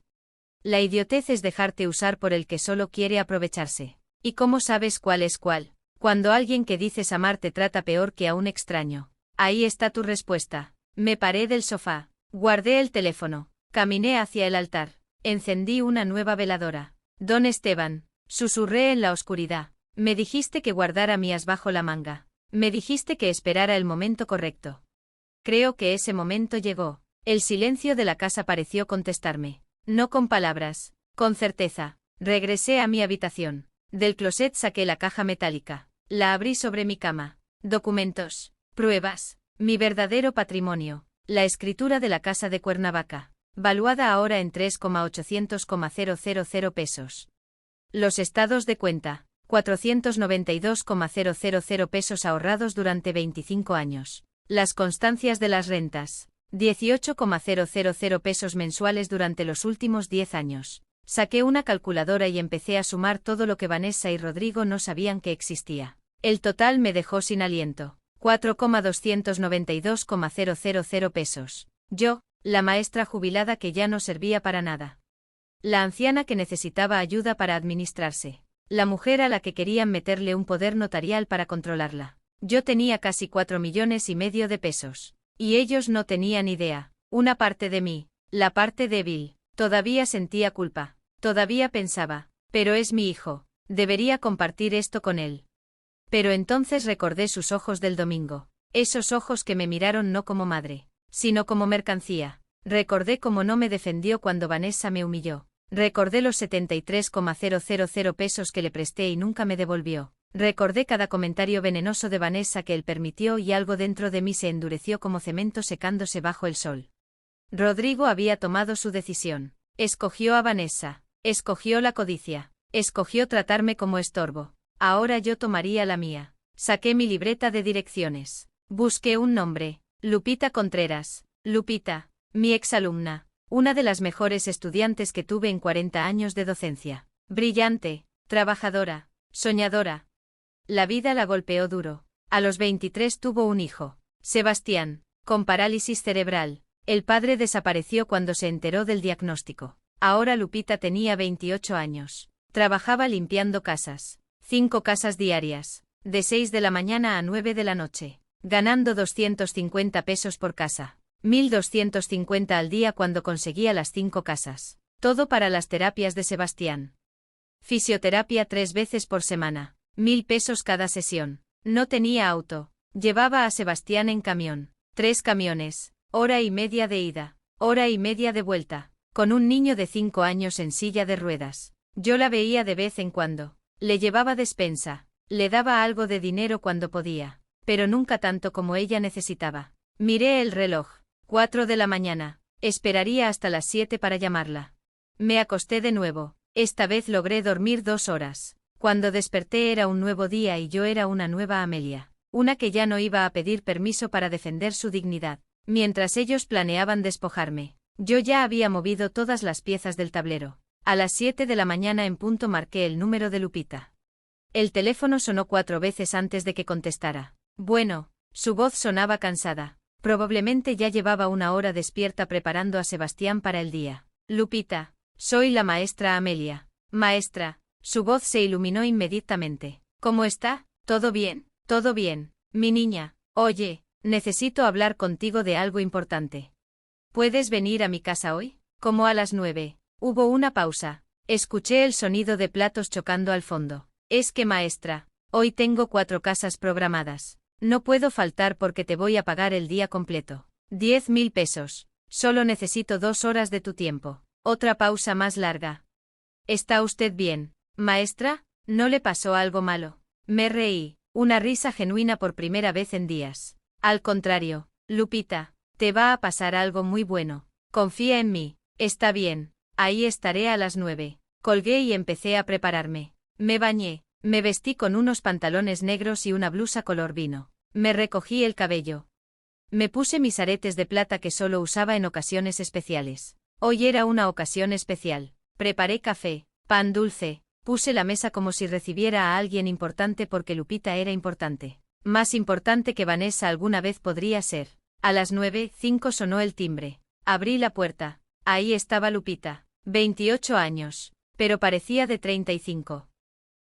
La idiotez es dejarte usar por el que solo quiere aprovecharse. ¿Y cómo sabes cuál es cuál? Cuando alguien que dices amar te trata peor que a un extraño. Ahí está tu respuesta. Me paré del sofá. Guardé el teléfono. Caminé hacia el altar. Encendí una nueva veladora. Don Esteban, susurré en la oscuridad. Me dijiste que guardara mi as bajo la manga. Me dijiste que esperara el momento correcto. Creo que ese momento llegó. El silencio de la casa pareció contestarme. No con palabras, con certeza. Regresé a mi habitación. Del closet saqué la caja metálica. La abrí sobre mi cama. Documentos, pruebas, mi verdadero patrimonio. La escritura de la casa de Cuernavaca, valuada ahora en 3,800,000 pesos. Los estados de cuenta, 492,000 pesos ahorrados durante 25 años. Las constancias de las rentas, 18,000 pesos mensuales durante los últimos 10 años. Saqué una calculadora y empecé a sumar todo lo que Vanessa y Rodrigo no sabían que existía. El total me dejó sin aliento. 4,292,000 pesos. Yo, la maestra jubilada que ya no servía para nada. La anciana que necesitaba ayuda para administrarse. La mujer a la que querían meterle un poder notarial para controlarla. Yo tenía casi 4,5 millones de pesos. Y ellos no tenían idea. Una parte de mí, la parte débil, todavía sentía culpa. Todavía pensaba, pero es mi hijo, debería compartir esto con él. Pero entonces recordé sus ojos del domingo. Esos ojos que me miraron no como madre, sino como mercancía. Recordé cómo no me defendió cuando Vanessa me humilló. Recordé los 73,000 pesos que le presté y nunca me devolvió. Recordé cada comentario venenoso de Vanessa que él permitió y algo dentro de mí se endureció como cemento secándose bajo el sol. Rodrigo había tomado su decisión. Escogió a Vanessa. Escogió la codicia. Escogió tratarme como estorbo. Ahora yo tomaría la mía. Saqué mi libreta de direcciones. Busqué un nombre. Lupita Contreras. Lupita, mi exalumna. Una de las mejores estudiantes que tuve en 40 años de docencia. Brillante, trabajadora, soñadora. La vida la golpeó duro. A los 23 tuvo un hijo, Sebastián, con parálisis cerebral. El padre desapareció cuando se enteró del diagnóstico. Ahora Lupita tenía 28 años. Trabajaba limpiando casas. 5 casas diarias, de 6 de la mañana a 9 de la noche, ganando 250 pesos por casa, 1.250 al día cuando conseguía las 5 casas. Todo para las terapias de Sebastián. Fisioterapia 3 veces por semana, 1.000 pesos cada sesión. No tenía auto, llevaba a Sebastián en camión, 3 camiones, hora y media de ida, hora y media de vuelta, con un niño de 5 años en silla de ruedas. Yo la veía de vez en cuando. Le llevaba despensa, le daba algo de dinero cuando podía, pero nunca tanto como ella necesitaba. Miré el reloj, 4 de la mañana, esperaría hasta las 7 para llamarla. Me acosté de nuevo, esta vez logré dormir 2 horas. Cuando desperté era un nuevo día y yo era una nueva Amelia, una que ya no iba a pedir permiso para defender su dignidad. Mientras ellos planeaban despojarme, yo ya había movido todas las piezas del tablero. A las 7 de la mañana en punto marqué el número de Lupita. El teléfono sonó 4 veces antes de que contestara. Bueno, su voz sonaba cansada. Probablemente ya llevaba una hora despierta preparando a Sebastián para el día. Lupita, soy la maestra Amelia. Maestra, su voz se iluminó inmediatamente. ¿Cómo está? ¿Todo bien? Todo bien, mi niña. Oye, necesito hablar contigo de algo importante. ¿Puedes venir a mi casa hoy? Como a las 9. Hubo una pausa. Escuché el sonido de platos chocando al fondo. Es que maestra, hoy tengo 4 casas programadas. No puedo faltar porque te voy a pagar el día completo. 10,000 pesos. Solo necesito 2 horas de tu tiempo. Otra pausa más larga. ¿Está usted bien, maestra? ¿No le pasó algo malo? Me reí, una risa genuina por primera vez en días. Al contrario, Lupita, te va a pasar algo muy bueno. Confía en mí. Está bien. Ahí estaré a las 9. Colgué y empecé a prepararme. Me bañé, me vestí con unos pantalones negros y una blusa color vino. Me recogí el cabello. Me puse mis aretes de plata que solo usaba en ocasiones especiales. Hoy era una ocasión especial. Preparé café, pan dulce, puse la mesa como si recibiera a alguien importante porque Lupita era importante. Más importante que Vanessa alguna vez podría ser. A las 9:05 sonó el timbre. Abrí la puerta. Ahí estaba Lupita. 28 años, pero parecía de 35.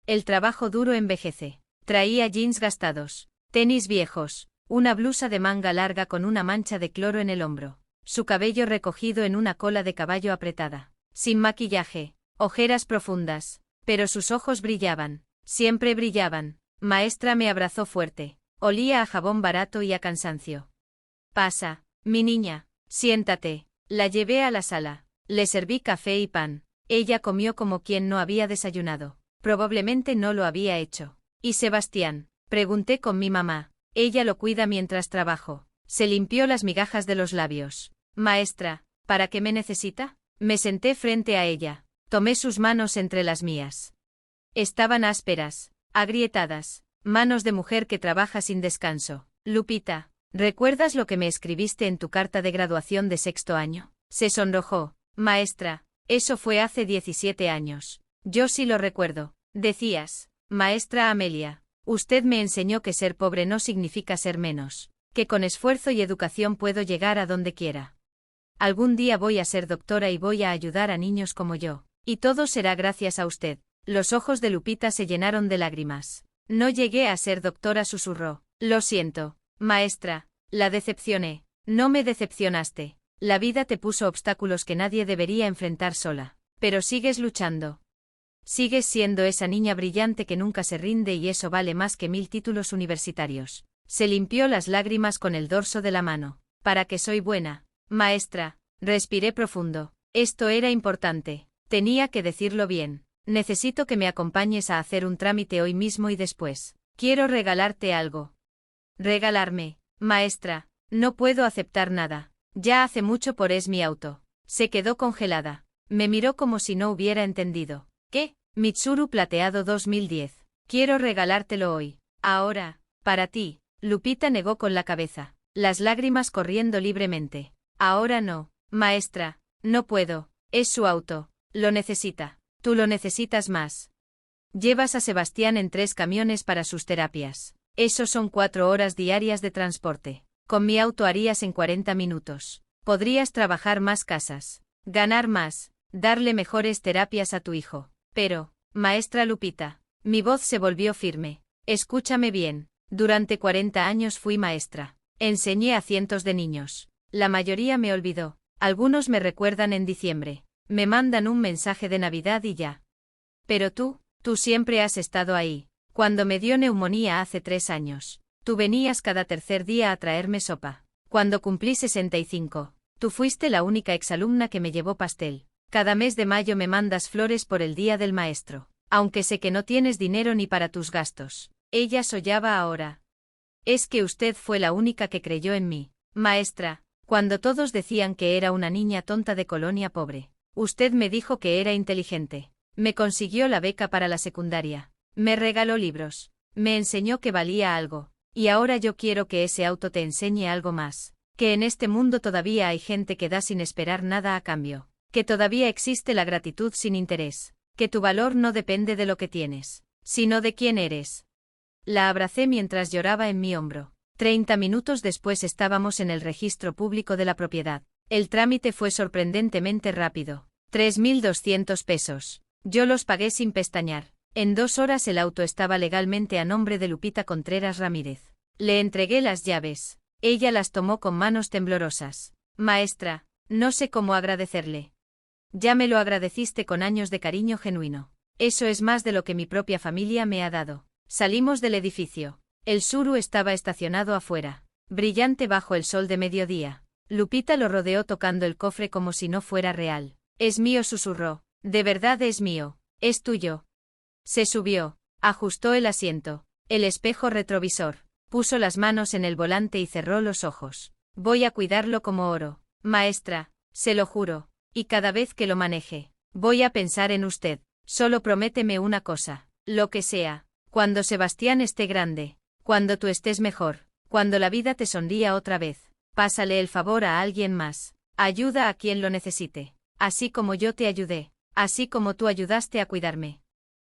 El trabajo duro envejece. Traía jeans gastados, tenis viejos, una blusa de manga larga con una mancha de cloro en el hombro, su cabello recogido en una cola de caballo apretada, sin maquillaje, ojeras profundas, pero sus ojos brillaban. Siempre brillaban. Maestra me abrazó fuerte. Olía a jabón barato y a cansancio. Pasa, mi niña, siéntate. La llevé a la sala. Le serví café y pan. Ella comió como quien no había desayunado. Probablemente no lo había hecho. ¿Y Sebastián? Pregunté con mi mamá. Ella lo cuida mientras trabajo. Se limpió las migajas de los labios. Maestra, ¿para qué me necesita? Me senté frente a ella. Tomé sus manos entre las mías. Estaban ásperas, agrietadas, manos de mujer que trabaja sin descanso. Lupita, ¿recuerdas lo que me escribiste en tu carta de graduación de sexto año? Se sonrojó. Maestra, eso fue hace 17 años. Yo sí lo recuerdo. Decías, maestra Amelia, usted me enseñó que ser pobre no significa ser menos, que con esfuerzo y educación puedo llegar a donde quiera. Algún día voy a ser doctora y voy a ayudar a niños como yo. Y todo será gracias a usted. Los ojos de Lupita se llenaron de lágrimas. No llegué a ser doctora, susurró. Lo siento, maestra, la decepcioné. No me decepcionaste. La vida te puso obstáculos que nadie debería enfrentar sola. Pero sigues luchando. Sigues siendo esa niña brillante que nunca se rinde y eso vale más que 1000 títulos universitarios. Se limpió las lágrimas con el dorso de la mano. ¿Para qué soy buena? Maestra, respiré profundo. Esto era importante. Tenía que decirlo bien. Necesito que me acompañes a hacer un trámite hoy mismo y después. Quiero regalarte algo. ¿Regalarme? Maestra, no puedo aceptar nada. Ya hace mucho por mi auto. Se quedó congelada. Me miró como si no hubiera entendido. ¿Qué? Mitsuru plateado 2010. Quiero regalártelo hoy. Ahora, para ti. Lupita negó con la cabeza, las lágrimas corriendo libremente. Ahora no, maestra, no puedo. Es su auto. Lo necesita. Tú lo necesitas más. Llevas a Sebastián en 3 camiones para sus terapias. Eso son 4 horas diarias de transporte. Con mi auto harías en 40 minutos. Podrías trabajar más casas, ganar más, darle mejores terapias a tu hijo. Pero, maestra Lupita, mi voz se volvió firme. Escúchame bien. Durante 40 años fui maestra. Enseñé a cientos de niños. La mayoría me olvidó. Algunos me recuerdan en diciembre. Me mandan un mensaje de Navidad y ya. Pero tú siempre has estado ahí. Cuando me dio neumonía hace 3 años, tú venías cada tercer día a traerme sopa. Cuando cumplí 65, tú fuiste la única exalumna que me llevó pastel. Cada mes de mayo me mandas flores por el Día del Maestro. Aunque sé que no tienes dinero ni para tus gastos. Ella sollaba ahora. Es que usted fue la única que creyó en mí. Maestra, cuando todos decían que era una niña tonta de colonia pobre. Usted me dijo que era inteligente. Me consiguió la beca para la secundaria. Me regaló libros. Me enseñó que valía algo. Y ahora yo quiero que ese auto te enseñe algo más. Que en este mundo todavía hay gente que da sin esperar nada a cambio. Que todavía existe la gratitud sin interés. Que tu valor no depende de lo que tienes, sino de quién eres. La abracé mientras lloraba en mi hombro. 30 minutos después estábamos en el registro público de la propiedad. El trámite fue sorprendentemente rápido. 3.200 pesos. Yo los pagué sin pestañear. En 2 horas el auto estaba legalmente a nombre de Lupita Contreras Ramírez. Le entregué las llaves. Ella las tomó con manos temblorosas. Maestra, no sé cómo agradecerle. Ya me lo agradeciste con años de cariño genuino. Eso es más de lo que mi propia familia me ha dado. Salimos del edificio. El Suru estaba estacionado afuera, brillante bajo el sol de mediodía. Lupita lo rodeó tocando el cofre como si no fuera real. Es mío, susurró. De verdad es mío. Es tuyo. Se subió, ajustó el asiento, el espejo retrovisor, puso las manos en el volante y cerró los ojos. Voy a cuidarlo como oro. Maestra, se lo juro. Y cada vez que lo maneje, voy a pensar en usted. Solo prométeme una cosa, lo que sea. Cuando Sebastián esté grande, cuando tú estés mejor, cuando la vida te sonría otra vez, pásale el favor a alguien más. Ayuda a quien lo necesite. Así como yo te ayudé, así como tú ayudaste a cuidarme.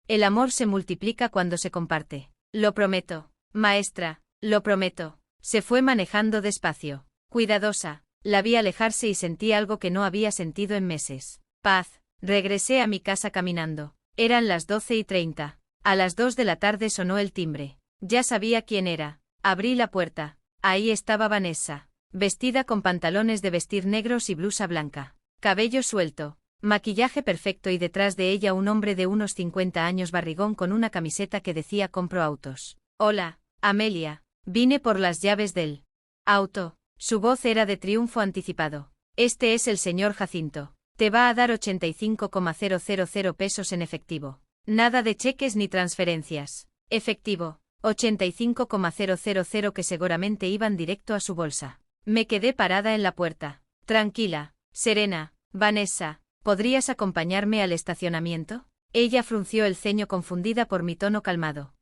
El amor se multiplica cuando se comparte. Lo prometo, maestra, lo prometo. Se fue manejando despacio, cuidadosa. La vi alejarse y sentí algo que no había sentido en meses. Paz. Regresé a mi casa caminando. Eran las 12:30. A las 2 de la tarde sonó el timbre. Ya sabía quién era. Abrí la puerta. Ahí estaba Vanessa, vestida con pantalones de vestir negros y blusa blanca. Cabello suelto, Maquillaje perfecto y detrás de ella un hombre de unos 50 años barrigón con una camiseta que decía compro autos. Hola, Amelia. Vine por las llaves del auto. Su voz era de triunfo anticipado. Este es el señor Jacinto. Te va a dar 85,000 pesos en efectivo. Nada de cheques ni transferencias. Efectivo. 85,000 que seguramente iban directo a su bolsa. Me quedé parada en la puerta. Tranquila, serena, Vanessa, ¿podrías acompañarme al estacionamiento? Ella frunció el ceño confundida por mi tono calmado.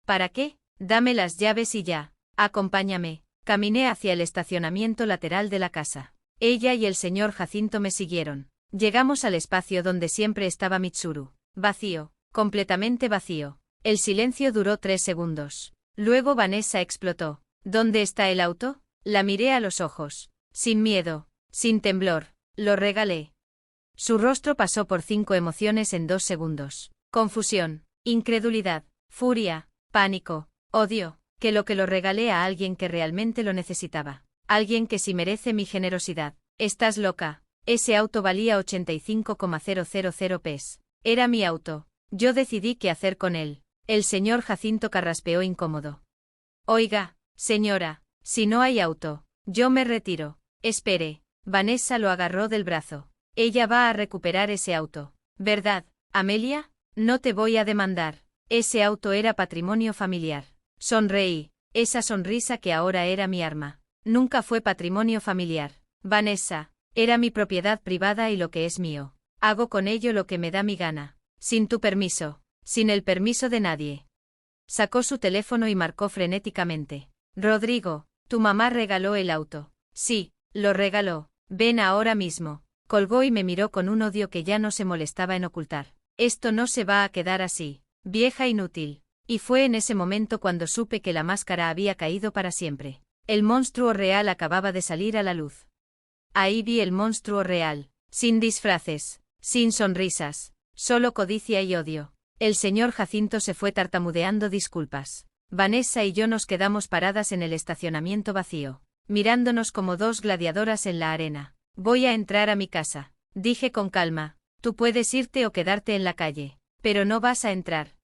¿Para qué? Dame las llaves y ya. Acompáñame. Caminé hacia el estacionamiento lateral de la casa. Ella y el señor Jacinto me siguieron. Llegamos al espacio donde siempre estaba Mitsuru. Vacío, completamente vacío. El silencio duró 3 segundos. Luego Vanessa explotó. ¿Dónde está el auto? La miré a los ojos. Sin miedo, sin temblor. Lo regalé. Su rostro pasó por 5 emociones en 2 segundos. Confusión, incredulidad, furia, pánico, odio, que lo regalé a alguien que realmente lo necesitaba. Alguien que sí merece mi generosidad. Estás loca. Ese auto valía 85,000 pes. Era mi auto. Yo decidí qué hacer con él. El señor Jacinto carraspeó incómodo. Oiga, señora, si no hay auto, yo me retiro. Espere. Vanessa lo agarró del brazo. Ella va a recuperar ese auto. ¿Verdad, Amelia? No te voy a demandar. Ese auto era patrimonio familiar. Sonreí. Esa sonrisa que ahora era mi arma. Nunca fue patrimonio familiar. Vanessa, era mi propiedad privada y lo que es mío. Hago con ello lo que me da mi gana. Sin tu permiso. Sin el permiso de nadie. Sacó su teléfono y marcó frenéticamente. Rodrigo, tu mamá regaló el auto. Sí, lo regaló. Ven ahora mismo. Colgó y me miró con un odio que ya no se molestaba en ocultar. Esto no se va a quedar así. Vieja inútil. Y fue en ese momento cuando supe que la máscara había caído para siempre. El monstruo real acababa de salir a la luz. Ahí vi el monstruo real. Sin disfraces. Sin sonrisas. Solo codicia y odio. El señor Jacinto se fue tartamudeando disculpas. Vanessa y yo nos quedamos paradas en el estacionamiento vacío, mirándonos como 2 gladiadoras en la arena. Voy a entrar a mi casa, dije con calma. Tú puedes irte o quedarte en la calle, pero no vas a entrar.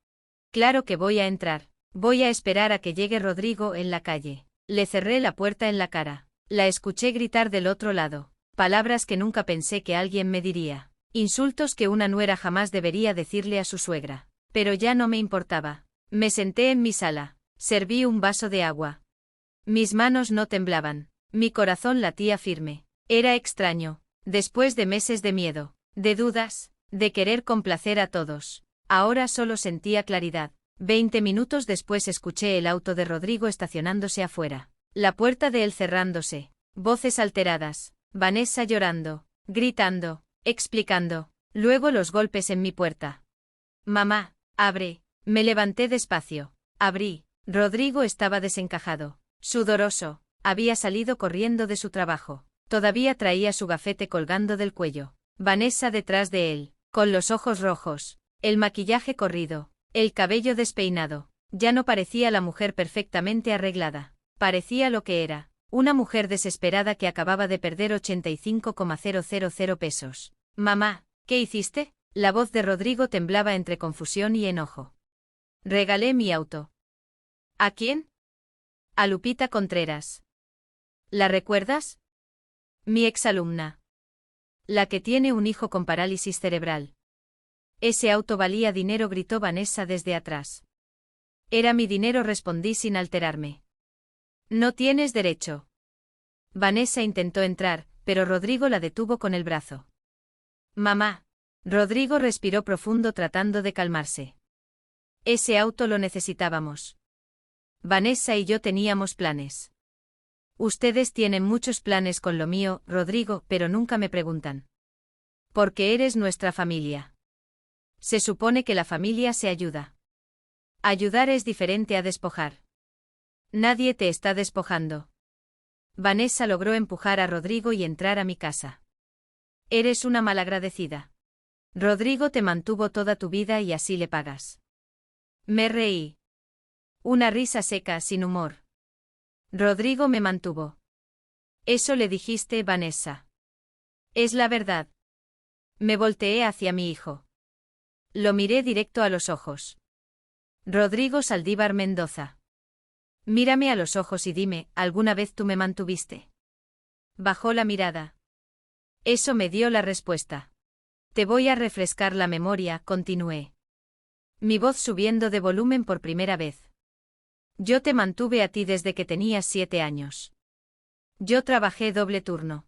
Claro que voy a entrar. Voy a esperar a que llegue Rodrigo en la calle. Le cerré la puerta en la cara. La escuché gritar del otro lado. Palabras que nunca pensé que alguien me diría. Insultos que una nuera jamás debería decirle a su suegra. Pero ya no me importaba. Me senté en mi sala. Serví un vaso de agua. Mis manos no temblaban. Mi corazón latía firme. Era extraño. Después de meses de miedo, de dudas, de querer complacer a todos. Ahora solo sentía claridad. 20 minutos después escuché el auto de Rodrigo estacionándose afuera. La puerta de él cerrándose. Voces alteradas. Vanessa llorando, gritando, explicando. Luego los golpes en mi puerta. Mamá, abre. Me levanté despacio. Abrí. Rodrigo estaba desencajado. Sudoroso. Había salido corriendo de su trabajo. Todavía traía su gafete colgando del cuello. Vanessa detrás de él, con los ojos rojos, el maquillaje corrido, el cabello despeinado. Ya no parecía la mujer perfectamente arreglada. Parecía lo que era, una mujer desesperada que acababa de perder 85,000 pesos. Mamá, ¿qué hiciste? La voz de Rodrigo temblaba entre confusión y enojo. Regalé mi auto. ¿A quién? A Lupita Contreras. ¿La recuerdas? Mi exalumna. La que tiene un hijo con parálisis cerebral. Ese auto valía dinero, gritó Vanessa desde atrás. Era mi dinero, respondí sin alterarme. No tienes derecho. Vanessa intentó entrar, pero Rodrigo la detuvo con el brazo. Mamá. Rodrigo respiró profundo tratando de calmarse. Ese auto lo necesitábamos. Vanessa y yo teníamos planes. Ustedes tienen muchos planes con lo mío, Rodrigo, pero nunca me preguntan. Porque eres nuestra familia. Se supone que la familia se ayuda. Ayudar es diferente a despojar. Nadie te está despojando. Vanessa logró empujar a Rodrigo y entrar a mi casa. Eres una malagradecida. Rodrigo te mantuvo toda tu vida y así le pagas. Me reí. Una risa seca, sin humor. Rodrigo me mantuvo. Eso le dijiste, Vanessa. Es la verdad. Me volteé hacia mi hijo. Lo miré directo a los ojos. Rodrigo Saldívar Mendoza. Mírame a los ojos y dime, ¿alguna vez tú me mantuviste? Bajó la mirada. Eso me dio la respuesta. Te voy a refrescar la memoria, continué. Mi voz subiendo de volumen por primera vez. Yo te mantuve a ti desde que tenías 7 años. Yo trabajé doble turno.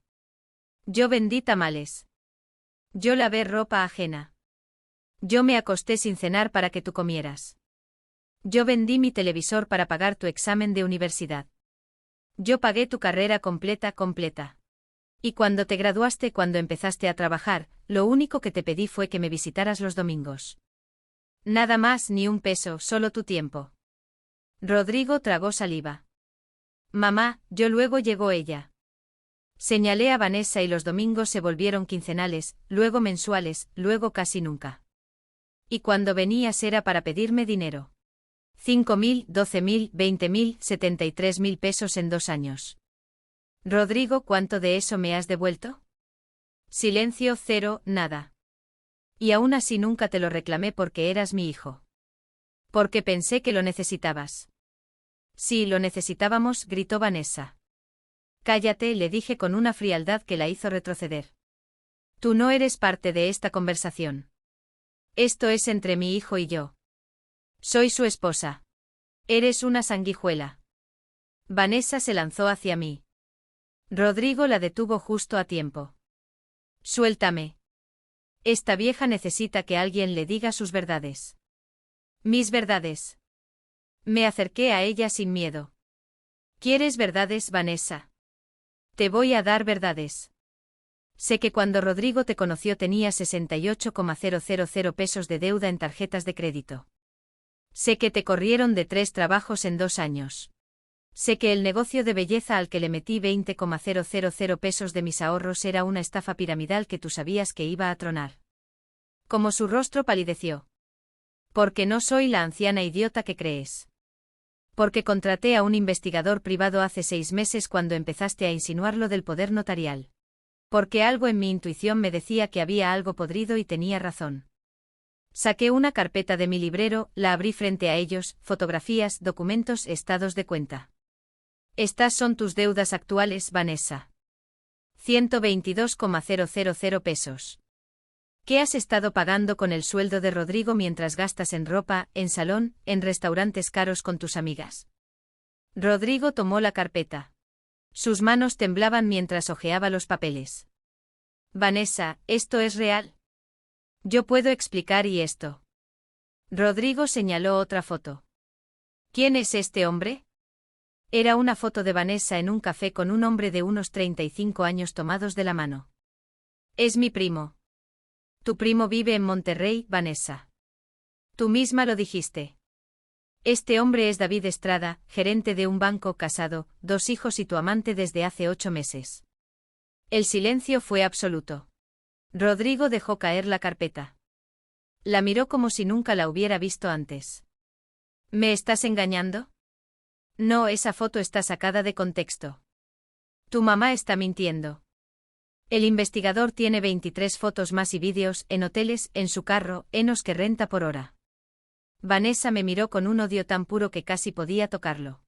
Yo vendí tamales. Yo lavé ropa ajena. Yo me acosté sin cenar para que tú comieras. Yo vendí mi televisor para pagar tu examen de universidad. Yo pagué tu carrera completa. Y cuando te graduaste, cuando empezaste a trabajar, lo único que te pedí fue que me visitaras los domingos. Nada más, ni un peso, solo tu tiempo. Rodrigo tragó saliva. Mamá, luego llegó ella. Señalé a Vanessa y los domingos se volvieron quincenales, luego mensuales, luego casi nunca. Y cuando venías era para pedirme dinero. 5.000, 12.000, 20.000, 73.000 pesos en 2 años. Rodrigo, ¿cuánto de eso me has devuelto? Silencio, 0, nada. Y aún así nunca te lo reclamé porque eras mi hijo. Porque pensé que lo necesitabas. Sí, lo necesitábamos, gritó Vanessa. Cállate, le dije con una frialdad que la hizo retroceder. Tú no eres parte de esta conversación. Esto es entre mi hijo y yo. Soy su esposa. Eres una sanguijuela. Vanessa se lanzó hacia mí. Rodrigo la detuvo justo a tiempo. Suéltame. Esta vieja necesita que alguien le diga sus verdades. Mis verdades. Me acerqué a ella sin miedo. ¿Quieres verdades, Vanessa? Te voy a dar verdades. Sé que cuando Rodrigo te conoció tenía 68,000 pesos de deuda en tarjetas de crédito. Sé que te corrieron de 3 trabajos en 2 años. Sé que el negocio de belleza al que le metí 20,000 pesos de mis ahorros era una estafa piramidal que tú sabías que iba a tronar. Como su rostro palideció. Porque no soy la anciana idiota que crees. Porque contraté a un investigador privado hace 6 meses cuando empezaste a insinuar lo del poder notarial. Porque algo en mi intuición me decía que había algo podrido y tenía razón. Saqué una carpeta de mi librero, la abrí frente a ellos, fotografías, documentos, estados de cuenta. Estas son tus deudas actuales, Vanessa. 122,000 pesos. ¿Qué has estado pagando con el sueldo de Rodrigo mientras gastas en ropa, en salón, en restaurantes caros con tus amigas? Rodrigo tomó la carpeta. Sus manos temblaban mientras hojeaba los papeles. Vanessa, ¿esto es real? Yo puedo explicar y esto. Rodrigo señaló otra foto. ¿Quién es este hombre? Era una foto de Vanessa en un café con un hombre de unos 35 años tomados de la mano. Es mi primo. Tu primo vive en Monterrey, Vanessa. Tú misma lo dijiste. Este hombre es David Estrada, gerente de un banco, casado, 2 hijos y tu amante desde hace 8 meses. El silencio fue absoluto. Rodrigo dejó caer la carpeta. La miró como si nunca la hubiera visto antes. ¿Me estás engañando? No, esa foto está sacada de contexto. Tu mamá está mintiendo. El investigador tiene 23 fotos más y vídeos, en hoteles, en su carro, enos que renta por hora. Vanessa me miró con un odio tan puro que casi podía tocarlo.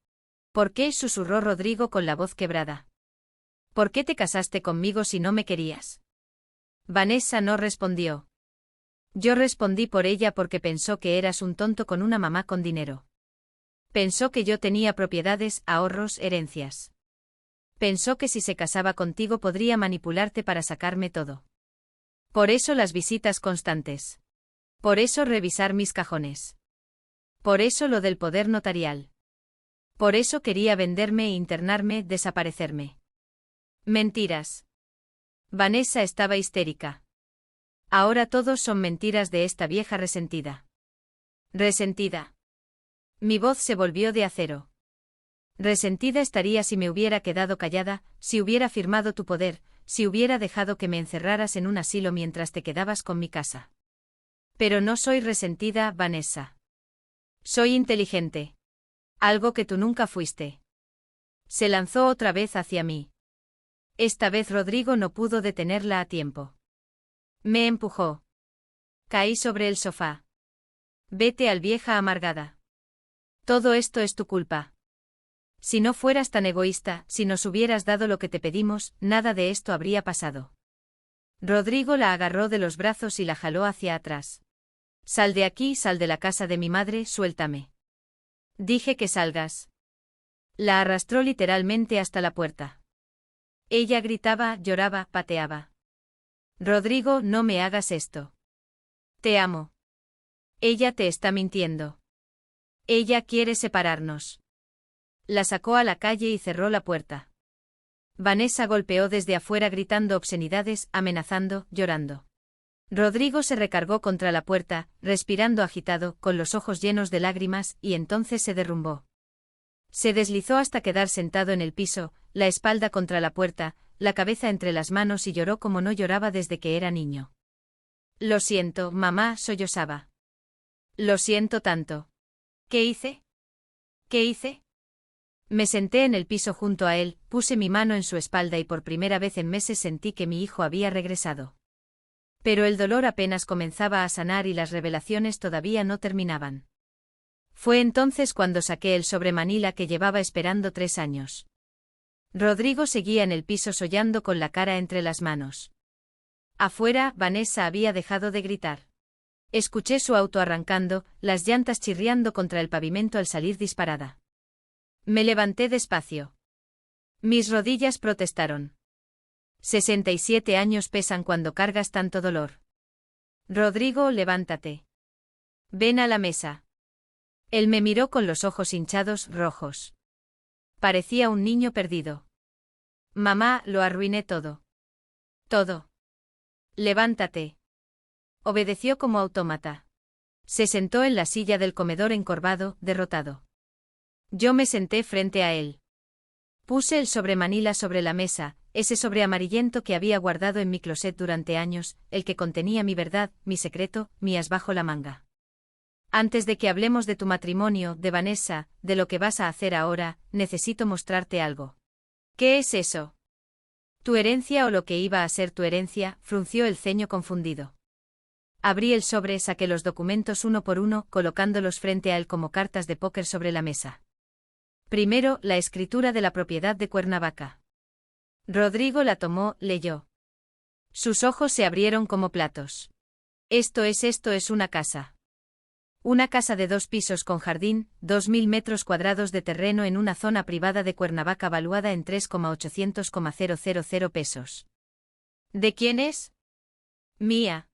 ¿Por qué?, susurró Rodrigo con la voz quebrada. ¿Por qué te casaste conmigo si no me querías? Vanessa no respondió. Yo respondí por ella porque pensó que eras un tonto con una mamá con dinero. Pensó que yo tenía propiedades, ahorros, herencias. Pensó que si se casaba contigo podría manipularte para sacarme todo. Por eso las visitas constantes. Por eso revisar mis cajones. Por eso lo del poder notarial. Por eso quería venderme, internarme, desaparecerme. Mentiras. Vanessa estaba histérica. Ahora todos son mentiras de esta vieja resentida. Resentida. Mi voz se volvió de acero. Resentida estaría si me hubiera quedado callada, si hubiera firmado tu poder, si hubiera dejado que me encerraras en un asilo mientras te quedabas con mi casa. Pero no soy resentida, Vanessa. Soy inteligente. Algo que tú nunca fuiste. Se lanzó otra vez hacia mí. Esta vez Rodrigo no pudo detenerla a tiempo. Me empujó. Caí sobre el sofá. Vete al vieja amargada. Todo esto es tu culpa. Si no fueras tan egoísta, si nos hubieras dado lo que te pedimos, nada de esto habría pasado. Rodrigo la agarró de los brazos y la jaló hacia atrás. Sal de aquí, sal de la casa de mi madre, suéltame. Dije que salgas. La arrastró literalmente hasta la puerta. Ella gritaba, lloraba, pateaba. Rodrigo, no me hagas esto. Te amo. Ella te está mintiendo. Ella quiere separarnos. La sacó a la calle y cerró la puerta. Vanessa golpeó desde afuera gritando obscenidades, amenazando, llorando. Rodrigo se recargó contra la puerta, respirando agitado, con los ojos llenos de lágrimas, y entonces se derrumbó. Se deslizó hasta quedar sentado en el piso, la espalda contra la puerta, la cabeza entre las manos y lloró como no lloraba desde que era niño. Lo siento, mamá, sollozaba. Lo siento tanto. ¿Qué hice? ¿Qué hice? Me senté en el piso junto a él, puse mi mano en su espalda y por primera vez en meses sentí que mi hijo había regresado. Pero el dolor apenas comenzaba a sanar y las revelaciones todavía no terminaban. Fue entonces cuando saqué el sobre Manila que llevaba esperando 3 años. Rodrigo seguía en el piso sollando con la cara entre las manos. Afuera, Vanessa había dejado de gritar. Escuché su auto arrancando, las llantas chirriando contra el pavimento al salir disparada. Me levanté despacio. Mis rodillas protestaron. 67 años pesan cuando cargas tanto dolor. Rodrigo, levántate. Ven a la mesa. Él me miró con los ojos hinchados, rojos. Parecía un niño perdido. Mamá, lo arruiné todo. Todo. Levántate. Obedeció como autómata. Se sentó en la silla del comedor encorvado, derrotado. Yo me senté frente a él. Puse el sobre Manila sobre la mesa, ese sobre amarillento que había guardado en mi closet durante años, el que contenía mi verdad, mi secreto, mi as bajo la manga. Antes de que hablemos de tu matrimonio, de Vanessa, de lo que vas a hacer ahora, necesito mostrarte algo. ¿Qué es eso? ¿Tu herencia o lo que iba a ser tu herencia?, frunció el ceño confundido. Abrí el sobre, saqué los documentos uno por uno, colocándolos frente a él como cartas de póker sobre la mesa. Primero, la escritura de la propiedad de Cuernavaca. Rodrigo la tomó, leyó. Sus ojos se abrieron como platos. Esto es una casa. Una casa de 2 pisos con jardín, 2.000 metros cuadrados de terreno en una zona privada de Cuernavaca valuada en 3.800,000 pesos. ¿De quién es? Mía.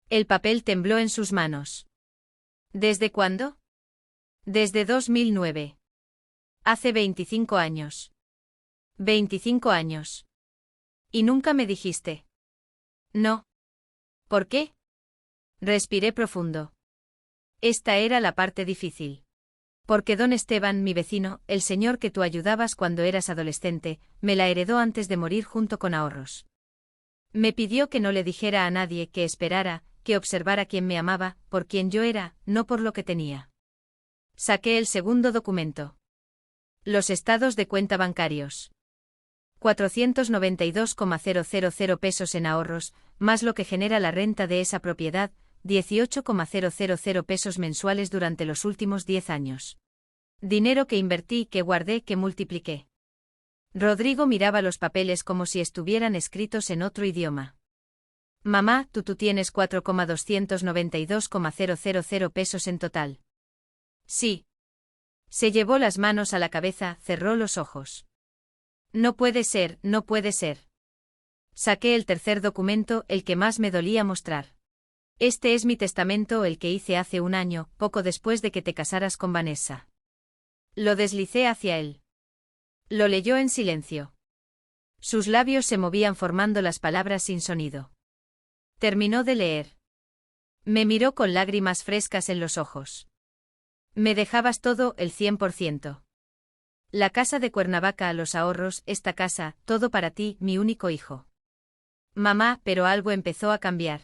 El papel tembló en sus manos. ¿Desde cuándo? Desde 2009. Hace 25 años. 25 años. ¿Y nunca me dijiste? No. ¿Por qué? Respiré profundo. Esta era la parte difícil. Porque don Esteban, mi vecino, el señor que tú ayudabas cuando eras adolescente, me la heredó antes de morir junto con ahorros. Me pidió que no le dijera a nadie, que esperara, que observara quién me amaba, por quién yo era, no por lo que tenía. Saqué el segundo documento. Los estados de cuenta bancarios. 492,000 pesos en ahorros, más lo que genera la renta de esa propiedad, 18,000 pesos mensuales durante los últimos 10 años. Dinero que invertí, que guardé, que multipliqué. Rodrigo miraba los papeles como si estuvieran escritos en otro idioma. Mamá, tú tienes 4,292,000 pesos en total. Sí. Se llevó las manos a la cabeza, cerró los ojos. No puede ser, no puede ser. Saqué el tercer documento, el que más me dolía mostrar. Este es mi testamento, el que hice hace 1 año, poco después de que te casaras con Vanessa. Lo deslicé hacia él. Lo leyó en silencio. Sus labios se movían formando las palabras sin sonido. Terminó de leer. Me miró con lágrimas frescas en los ojos. Me dejabas todo, el 100%. La casa de Cuernavaca, los ahorros, esta casa, todo para ti, mi único hijo. Mamá, pero algo empezó a cambiar.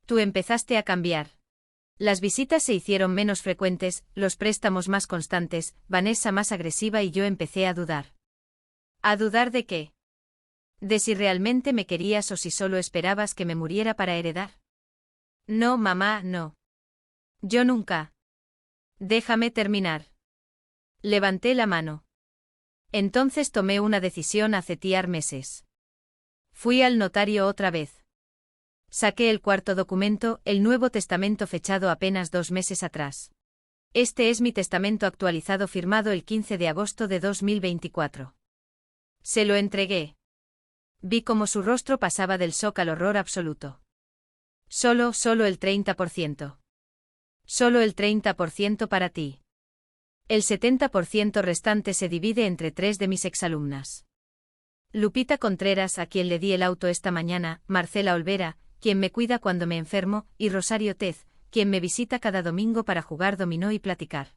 Tú empezaste a cambiar. Las visitas se hicieron menos frecuentes, los préstamos más constantes, Vanessa más agresiva y yo empecé a dudar. ¿A dudar de qué? ¿De si realmente me querías o si solo esperabas que me muriera para heredar? No, mamá, no. Yo nunca. Déjame terminar. Levanté la mano. Entonces tomé una decisión hace meses. Fui al notario otra vez. Saqué el cuarto documento, el Nuevo Testamento fechado apenas 2 meses atrás. Este es mi testamento actualizado firmado el 15 de agosto de 2024. Se lo entregué. Vi cómo su rostro pasaba del shock al horror absoluto. Solo el 30%. Solo el 30% para ti. El 70% restante se divide entre 3 de mis exalumnas. Lupita Contreras, a quien le di el auto esta mañana, Marcela Olvera, quien me cuida cuando me enfermo, y Rosario Tez, quien me visita cada domingo para jugar dominó y platicar.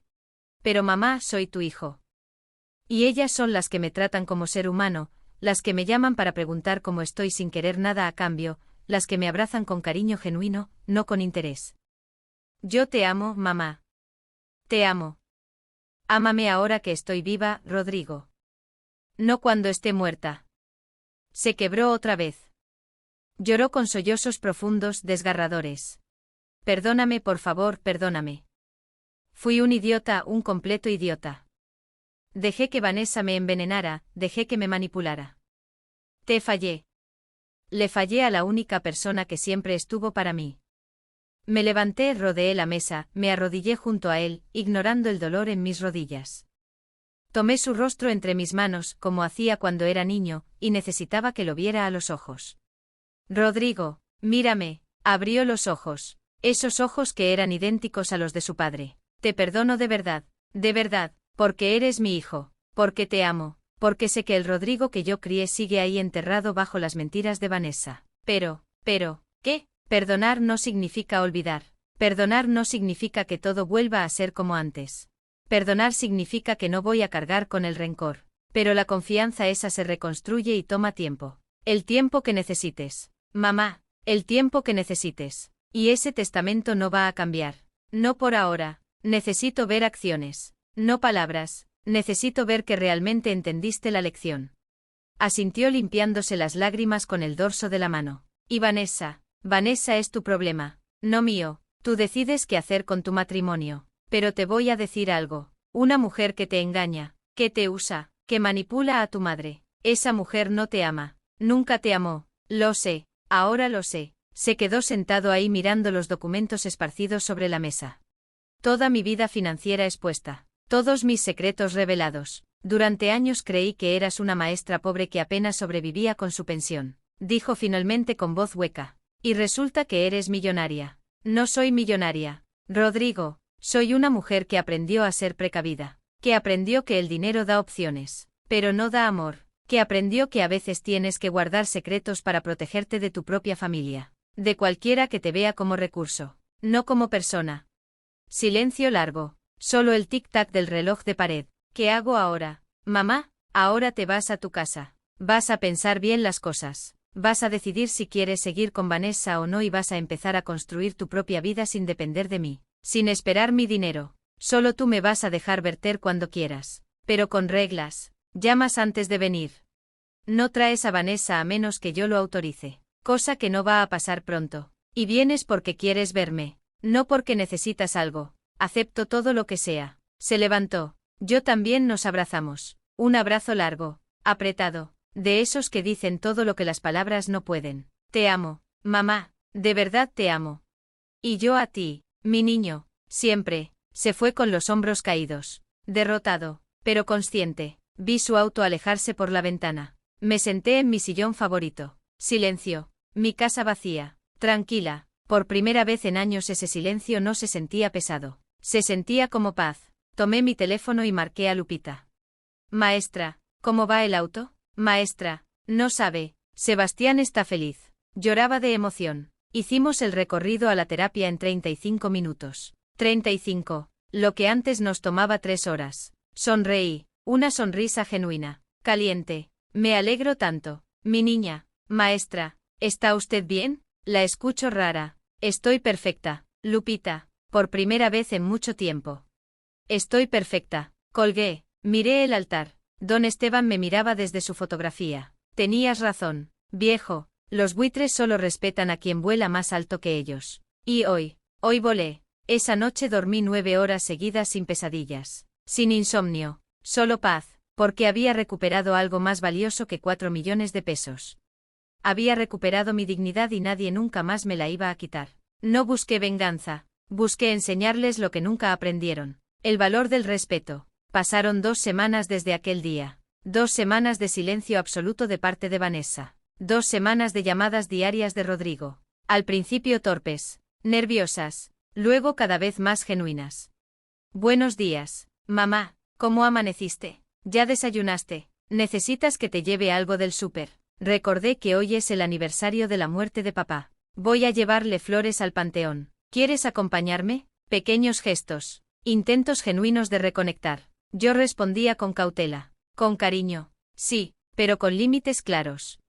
Pero mamá, soy tu hijo. Y ellas son las que me tratan como ser humano, las que me llaman para preguntar cómo estoy sin querer nada a cambio, las que me abrazan con cariño genuino, no con interés. Yo te amo, mamá. Te amo. Ámame ahora que estoy viva, Rodrigo. No cuando esté muerta. Se quebró otra vez. Lloró con sollozos profundos, desgarradores. Perdóname, por favor, perdóname. Fui un idiota, un completo idiota. Dejé que Vanessa me envenenara, dejé que me manipulara. Te fallé. Le fallé a la única persona que siempre estuvo para mí. Me levanté, rodeé la mesa, me arrodillé junto a él, ignorando el dolor en mis rodillas. Tomé su rostro entre mis manos, como hacía cuando era niño, y necesitaba que lo viera a los ojos. Rodrigo, mírame, abrió los ojos, esos ojos que eran idénticos a los de su padre. Te perdono de verdad, porque eres mi hijo, porque te amo, porque sé que el Rodrigo que yo crié sigue ahí enterrado bajo las mentiras de Vanessa. Pero, ¿qué? Perdonar no significa olvidar. Perdonar no significa que todo vuelva a ser como antes. Perdonar significa que no voy a cargar con el rencor. Pero la confianza esa se reconstruye y toma tiempo. El tiempo que necesites. Mamá, el tiempo que necesites. Y ese testamento no va a cambiar. No por ahora. Necesito ver acciones. No palabras. Necesito ver que realmente entendiste la lección. Asintió limpiándose las lágrimas con el dorso de la mano. Y Vanessa es tu problema, no mío. Tú decides qué hacer con tu matrimonio. Pero te voy a decir algo. Una mujer que te engaña, que te usa, que manipula a tu madre. Esa mujer no te ama. Nunca te amó. Lo sé. Ahora lo sé. Se quedó sentado ahí mirando los documentos esparcidos sobre la mesa. Toda mi vida financiera expuesta. Todos mis secretos revelados. Durante años creí que eras una maestra pobre que apenas sobrevivía con su pensión. Dijo finalmente con voz hueca. Y resulta que eres millonaria. No soy millonaria, Rodrigo. Soy una mujer que aprendió a ser precavida. Que aprendió que el dinero da opciones. Pero no da amor. Que aprendió que a veces tienes que guardar secretos para protegerte de tu propia familia. De cualquiera que te vea como recurso. No como persona. Silencio largo. Solo el tic-tac del reloj de pared. ¿Qué hago ahora? Mamá, ahora te vas a tu casa. Vas a pensar bien las cosas. Vas a decidir si quieres seguir con Vanessa o no y vas a empezar a construir tu propia vida sin depender de mí. Sin esperar mi dinero. Solo tú me vas a dejar verter cuando quieras. Pero con reglas. Llamas antes de venir. No traes a Vanessa a menos que yo lo autorice. Cosa que no va a pasar pronto. Y vienes porque quieres verme. No porque necesitas algo. Acepto todo lo que sea. Se levantó. Yo también nos abrazamos. Un abrazo largo. Apretado. De esos que dicen todo lo que las palabras no pueden. Te amo, mamá. De verdad te amo. Y yo a ti, mi niño. Siempre. Se fue con los hombros caídos. Derrotado, pero consciente. Vi su auto alejarse por la ventana. Me senté en mi sillón favorito. Silencio. Mi casa vacía. Tranquila. Por primera vez en años ese silencio no se sentía pesado. Se sentía como paz. Tomé mi teléfono y marqué a Lupita. Maestra, ¿cómo va el auto? Maestra, no sabe. Sebastián está feliz. Lloraba de emoción. Hicimos el recorrido a la terapia en 35 minutos. 35. Lo que antes nos tomaba 3 horas. Sonreí. Una sonrisa genuina. Caliente. Me alegro tanto. Mi niña. Maestra, ¿está usted bien? La escucho rara. Estoy perfecta, Lupita. Por primera vez en mucho tiempo. Estoy perfecta. Colgué. Miré el altar. Don Esteban me miraba desde su fotografía. Tenías razón, viejo, los buitres solo respetan a quien vuela más alto que ellos. Y hoy volé. Esa noche dormí 9 horas seguidas sin pesadillas. Sin insomnio, solo paz, porque había recuperado algo más valioso que 4 millones de pesos. Había recuperado mi dignidad y nadie nunca más me la iba a quitar. No busqué venganza, busqué enseñarles lo que nunca aprendieron. El valor del respeto. Pasaron 2 semanas desde aquel día. 2 semanas de silencio absoluto de parte de Vanessa. 2 semanas de llamadas diarias de Rodrigo. Al principio torpes, nerviosas, luego cada vez más genuinas. Buenos días, mamá, ¿cómo amaneciste? ¿Ya desayunaste? ¿Necesitas que te lleve algo del súper? Recordé que hoy es el aniversario de la muerte de papá. Voy a llevarle flores al panteón. ¿Quieres acompañarme? Pequeños gestos, intentos genuinos de reconectar. Yo respondía con cautela, con cariño. Sí, pero con límites claros.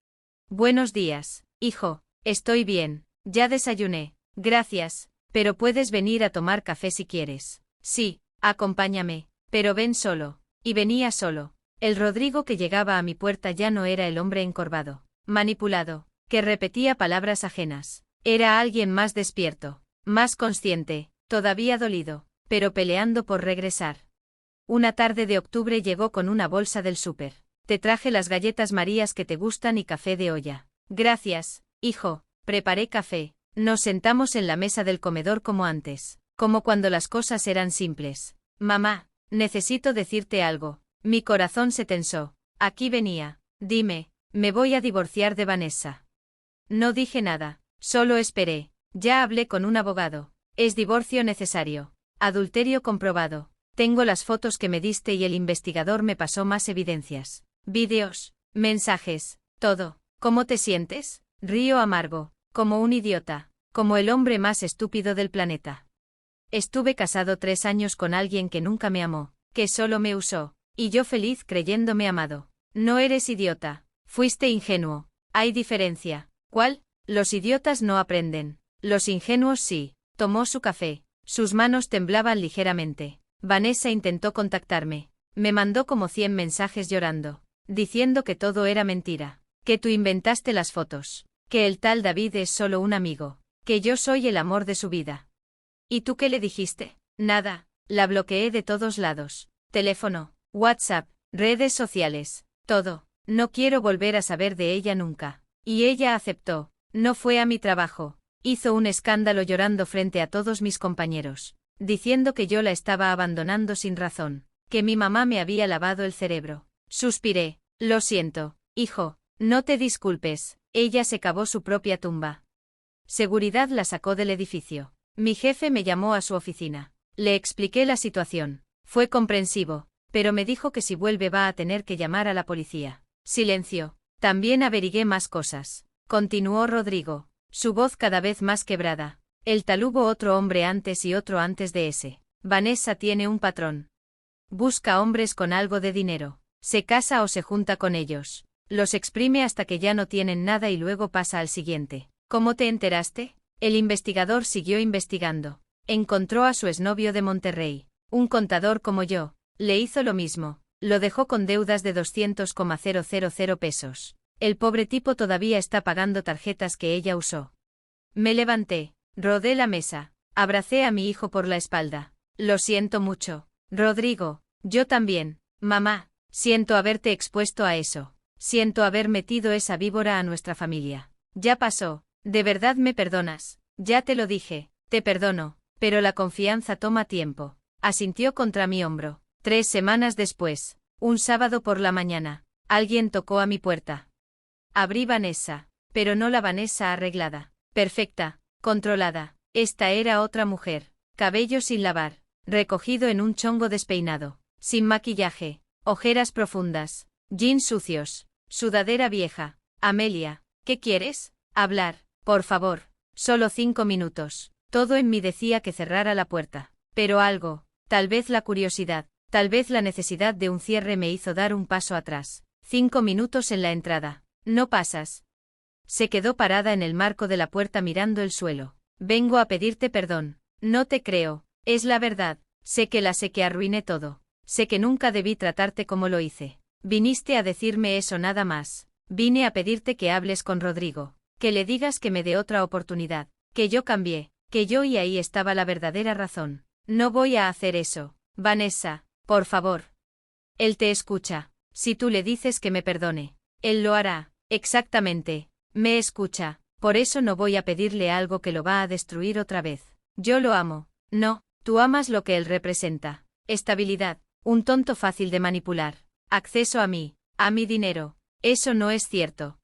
Buenos días, hijo, estoy bien, ya desayuné, gracias, pero puedes venir a tomar café si quieres. Sí, acompáñame, pero ven solo. Y venía solo. El Rodrigo que llegaba a mi puerta ya no era el hombre encorvado, manipulado, que repetía palabras ajenas. Era alguien más despierto, más consciente, todavía dolido, pero peleando por regresar. Una tarde de octubre llegó con una bolsa del súper. Te traje las galletas Marías que te gustan y café de olla. Gracias, hijo, preparé café. Nos sentamos en la mesa del comedor como antes, como cuando las cosas eran simples. Mamá, necesito decirte algo. Mi corazón se tensó. Aquí venía. Dime, me voy a divorciar de Vanessa. No dije nada, solo esperé. Ya hablé con un abogado. Es divorcio necesario. Adulterio comprobado. Tengo las fotos que me diste y el investigador me pasó más evidencias. Vídeos, mensajes, todo. ¿Cómo te sientes? Río amargo, como un idiota, como el hombre más estúpido del planeta. Estuve casado 3 años con alguien que nunca me amó, que solo me usó, y yo feliz creyéndome amado. No eres idiota, fuiste ingenuo. Hay diferencia. ¿Cuál? Los idiotas no aprenden. Los ingenuos sí. Tomó su café. Sus manos temblaban ligeramente. Vanessa intentó contactarme. Me mandó como 100 mensajes llorando, diciendo que todo era mentira, que tú inventaste las fotos, que el tal David es solo un amigo, que yo soy el amor de su vida. ¿Y tú qué le dijiste? Nada, la bloqueé de todos lados. Teléfono, WhatsApp, redes sociales, todo. No quiero volver a saber de ella nunca. Y ella aceptó. No fue a mi trabajo. Hizo un escándalo llorando frente a todos mis compañeros, diciendo que yo la estaba abandonando sin razón, que mi mamá me había lavado el cerebro. Suspiré. Lo siento, hijo, no te disculpes. Ella se cavó su propia tumba. Seguridad la sacó del edificio. Mi jefe me llamó a su oficina. Le expliqué la situación. Fue comprensivo, pero me dijo que si vuelve va a tener que llamar a la policía. Silencio. También averigué más cosas. Continuó Rodrigo, su voz cada vez más quebrada. El tal hubo otro hombre antes y otro antes de ese. Vanessa tiene un patrón. Busca hombres con algo de dinero. Se casa o se junta con ellos. Los exprime hasta que ya no tienen nada y luego pasa al siguiente. ¿Cómo te enteraste? El investigador siguió investigando. Encontró a su exnovio de Monterrey. Un contador como yo. Le hizo lo mismo. Lo dejó con deudas de 200,000 pesos. El pobre tipo todavía está pagando tarjetas que ella usó. Me levanté, rodé la mesa, abracé a mi hijo por la espalda. Lo siento mucho, Rodrigo, yo también, mamá, siento haberte expuesto a eso. Siento haber metido esa víbora a nuestra familia. Ya pasó, de verdad me perdonas. Ya te lo dije, te perdono, pero la confianza toma tiempo. Asintió contra mi hombro. 3 semanas después, un sábado por la mañana, alguien tocó a mi puerta. Abrí. Vanessa, pero no la Vanessa arreglada, perfecta, controlada. Esta era otra mujer, cabello sin lavar, recogido en un chongo despeinado, sin maquillaje, ojeras profundas, jeans sucios, sudadera vieja. Amelia, ¿qué quieres? Hablar, por favor, solo 5 minutos. Todo en mí decía que cerrara la puerta, pero algo, tal vez la curiosidad, tal vez la necesidad de un cierre me hizo dar un paso atrás. 5 minutos en la entrada. No pasas. Se quedó parada en el marco de la puerta mirando el suelo. Vengo a pedirte perdón. No te creo. Es la verdad. Sé que arruiné todo. Sé que nunca debí tratarte como lo hice. Viniste a decirme eso nada más. Vine a pedirte que hables con Rodrigo, que le digas que me dé otra oportunidad, que yo cambié, que yo y ahí estaba la verdadera razón. No voy a hacer eso, Vanessa, por favor. Él te escucha. Si tú le dices que me perdone, él lo hará. Exactamente. Me escucha. Por eso no voy a pedirle algo que lo va a destruir otra vez. Yo lo amo. No, tú amas lo que él representa. Estabilidad. Un tonto fácil de manipular. Acceso a mi dinero. Eso no es cierto.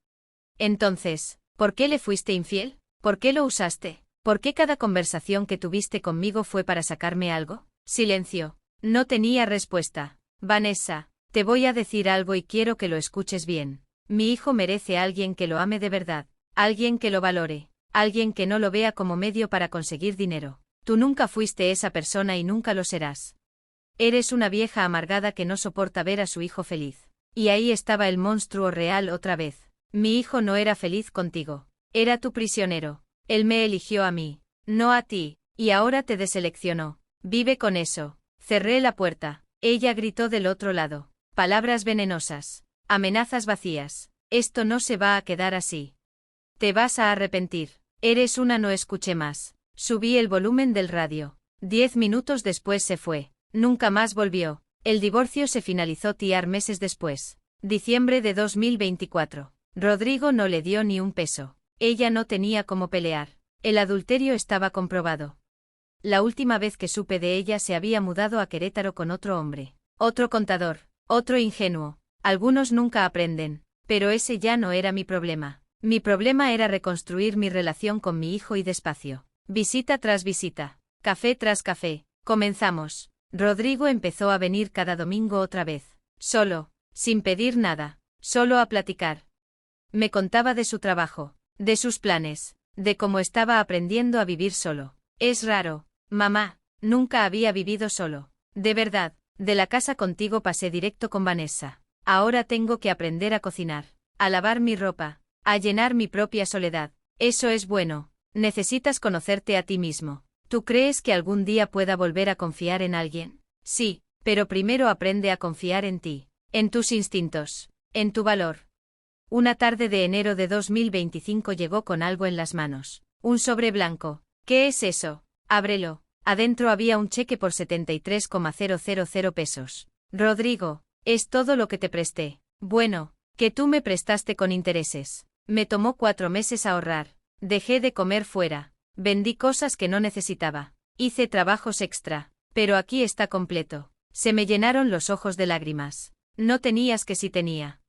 Entonces, ¿por qué le fuiste infiel? ¿Por qué lo usaste? ¿Por qué cada conversación que tuviste conmigo fue para sacarme algo? Silencio. No tenía respuesta. Vanessa, te voy a decir algo y quiero que lo escuches bien. Mi hijo merece a alguien que lo ame de verdad, alguien que lo valore, alguien que no lo vea como medio para conseguir dinero. Tú nunca fuiste esa persona y nunca lo serás. Eres una vieja amargada que no soporta ver a su hijo feliz. Y ahí estaba el monstruo real otra vez. Mi hijo no era feliz contigo. Era tu prisionero. Él me eligió a mí, no a ti, y ahora te deseleccionó. Vive con eso. Cerré la puerta. Ella gritó del otro lado. Palabras venenosas. Amenazas vacías. Esto no se va a quedar así. Te vas a arrepentir. Eres una. No escuché más. Subí el volumen del radio. 10 minutos después se fue. Nunca más volvió. El divorcio se finalizó meses después. Diciembre de 2024. Rodrigo no le dio ni un peso. Ella no tenía cómo pelear. El adulterio estaba comprobado. La última vez que supe de ella se había mudado a Querétaro con otro hombre. Otro contador. Otro ingenuo. Algunos nunca aprenden. Pero ese ya no era mi problema. Mi problema era reconstruir mi relación con mi hijo y despacio. Visita tras visita. Café tras café. Comenzamos. Rodrigo empezó a venir cada domingo otra vez. Solo. Sin pedir nada. Solo a platicar. Me contaba de su trabajo. De sus planes. De cómo estaba aprendiendo a vivir solo. Es raro. Mamá, nunca había vivido solo. De verdad, de la casa contigo pasé directo con Vanessa. Ahora tengo que aprender a cocinar, a lavar mi ropa, a llenar mi propia soledad. Eso es bueno. Necesitas conocerte a ti mismo. ¿Tú crees que algún día pueda volver a confiar en alguien? Sí, pero primero aprende a confiar en ti, en tus instintos, en tu valor. Una tarde de enero de 2025 llegó con algo en las manos. Un sobre blanco. ¿Qué es eso? Ábrelo. Adentro había un cheque por 73,000 pesos. Rodrigo, es todo lo que te presté. Bueno, que tú me prestaste con intereses. Me tomó 4 meses ahorrar. Dejé de comer fuera. Vendí cosas que no necesitaba. Hice trabajos extra. Pero aquí está completo. Se me llenaron los ojos de lágrimas. No tenías que si tenía.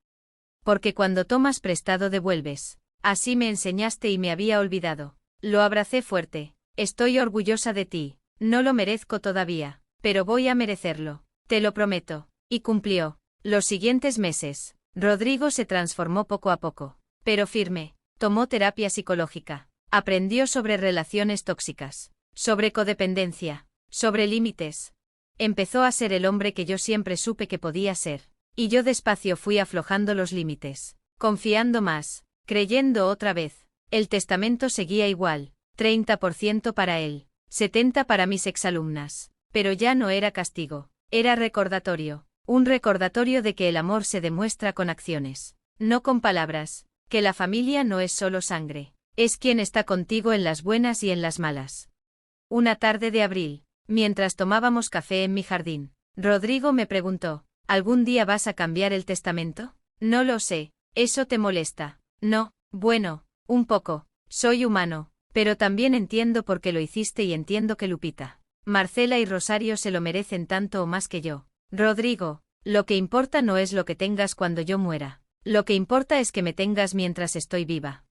Porque cuando tomas prestado devuelves. Así me enseñaste y me había olvidado. Lo abracé fuerte. Estoy orgullosa de ti. No lo merezco todavía, pero voy a merecerlo. Te lo prometo. Y cumplió. Los siguientes meses, Rodrigo se transformó poco a poco. Pero firme. Tomó terapia psicológica. Aprendió sobre relaciones tóxicas. Sobre codependencia. Sobre límites. Empezó a ser el hombre que yo siempre supe que podía ser. Y yo despacio fui aflojando los límites. Confiando más. Creyendo otra vez. El testamento seguía igual. 30% para él. 70% para mis exalumnas. Pero ya no era castigo. Era recordatorio. Un recordatorio de que el amor se demuestra con acciones. No con palabras. Que la familia no es solo sangre. Es quien está contigo en las buenas y en las malas. Una tarde de abril, mientras tomábamos café en mi jardín, Rodrigo me preguntó, ¿algún día vas a cambiar el testamento? No lo sé. ¿Eso te molesta? No. Bueno, un poco. Soy humano. Pero también entiendo por qué lo hiciste y entiendo que Lupita, Marcela y Rosario se lo merecen tanto o más que yo. Rodrigo, lo que importa no es lo que tengas cuando yo muera. Lo que importa es que me tengas mientras estoy viva.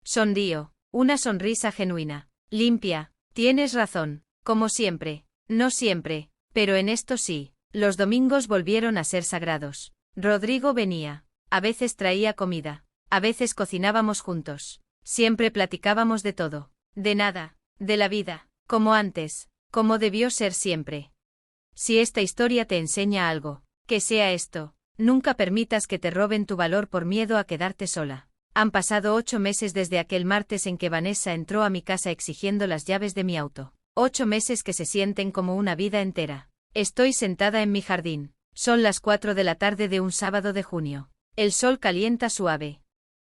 Sonrío. Una sonrisa genuina. Limpia. Tienes razón. Como siempre. No siempre. Pero en esto sí. Los domingos volvieron a ser sagrados. Rodrigo venía. A veces traía comida. A veces cocinábamos juntos. Siempre platicábamos de todo. De nada. De la vida. Como antes. Como debió ser siempre. Si esta historia te enseña algo, que sea esto. Nunca permitas que te roben tu valor por miedo a quedarte sola. Han pasado 8 meses desde aquel martes en que Vanessa entró a mi casa exigiendo las llaves de mi auto. 8 meses que se sienten como una vida entera. Estoy sentada en mi jardín. Son las 4 de la tarde de un sábado de junio. El sol calienta suave.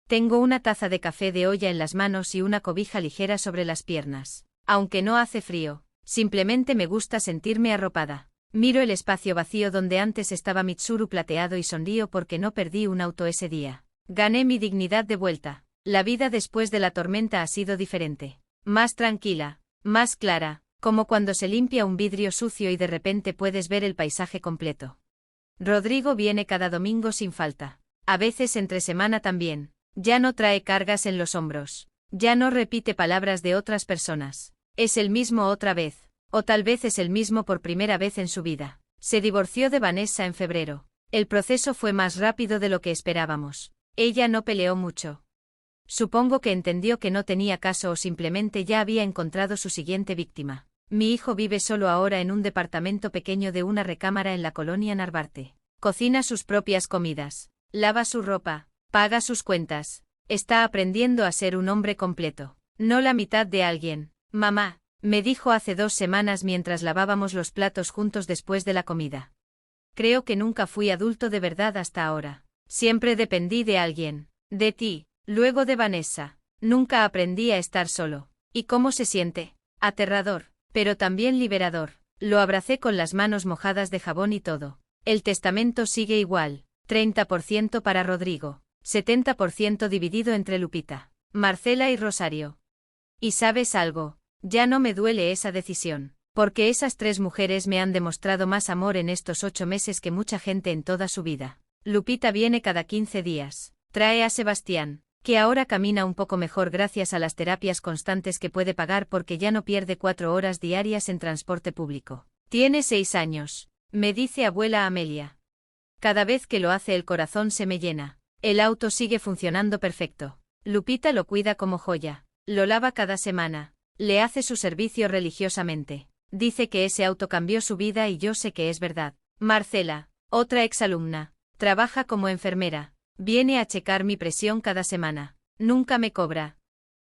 Tengo una taza de café de olla en las manos y una cobija ligera sobre las piernas. Aunque no hace frío, simplemente me gusta sentirme arropada. Miro el espacio vacío donde antes estaba Mitsuru plateado y sonrío porque no perdí un auto ese día. Gané mi dignidad de vuelta. La vida después de la tormenta ha sido diferente. Más tranquila, más clara, como cuando se limpia un vidrio sucio y de repente puedes ver el paisaje completo. Rodrigo viene cada domingo sin falta. A veces entre semana también. Ya no trae cargas en los hombros. Ya no repite palabras de otras personas. Es el mismo otra vez. O tal vez es el mismo por primera vez en su vida. Se divorció de Vanessa en febrero. El proceso fue más rápido de lo que esperábamos. Ella no peleó mucho. Supongo que entendió que no tenía caso o simplemente ya había encontrado su siguiente víctima. Mi hijo vive solo ahora en un departamento pequeño de una recámara en la colonia Narvarte. Cocina sus propias comidas. Lava su ropa. Paga sus cuentas. Está aprendiendo a ser un hombre completo. No la mitad de alguien. Mamá, me dijo hace 2 semanas mientras lavábamos los platos juntos después de la comida. Creo que nunca fui adulto de verdad hasta ahora. Siempre dependí de alguien. De ti, luego de Vanessa. Nunca aprendí a estar solo. ¿Y cómo se siente? Aterrador, pero también liberador. Lo abracé con las manos mojadas de jabón y todo. El testamento sigue igual. 30% para Rodrigo. 70% dividido entre Lupita, Marcela y Rosario. ¿Y sabes algo? Ya no me duele esa decisión, porque esas 3 mujeres me han demostrado más amor en estos 8 meses que mucha gente en toda su vida. Lupita viene cada 15 días. Trae a Sebastián, que ahora camina un poco mejor gracias a las terapias constantes que puede pagar porque ya no pierde 4 horas diarias en transporte público. Tiene 6 años, me dice abuela Amelia. Cada vez que lo hace el corazón se me llena. El auto sigue funcionando perfecto. Lupita lo cuida como joya. Lo lava cada semana. Le hace su servicio religiosamente. Dice que ese auto cambió su vida y yo sé que es verdad. Marcela, otra exalumna, trabaja como enfermera. Viene a checar mi presión cada semana. Nunca me cobra.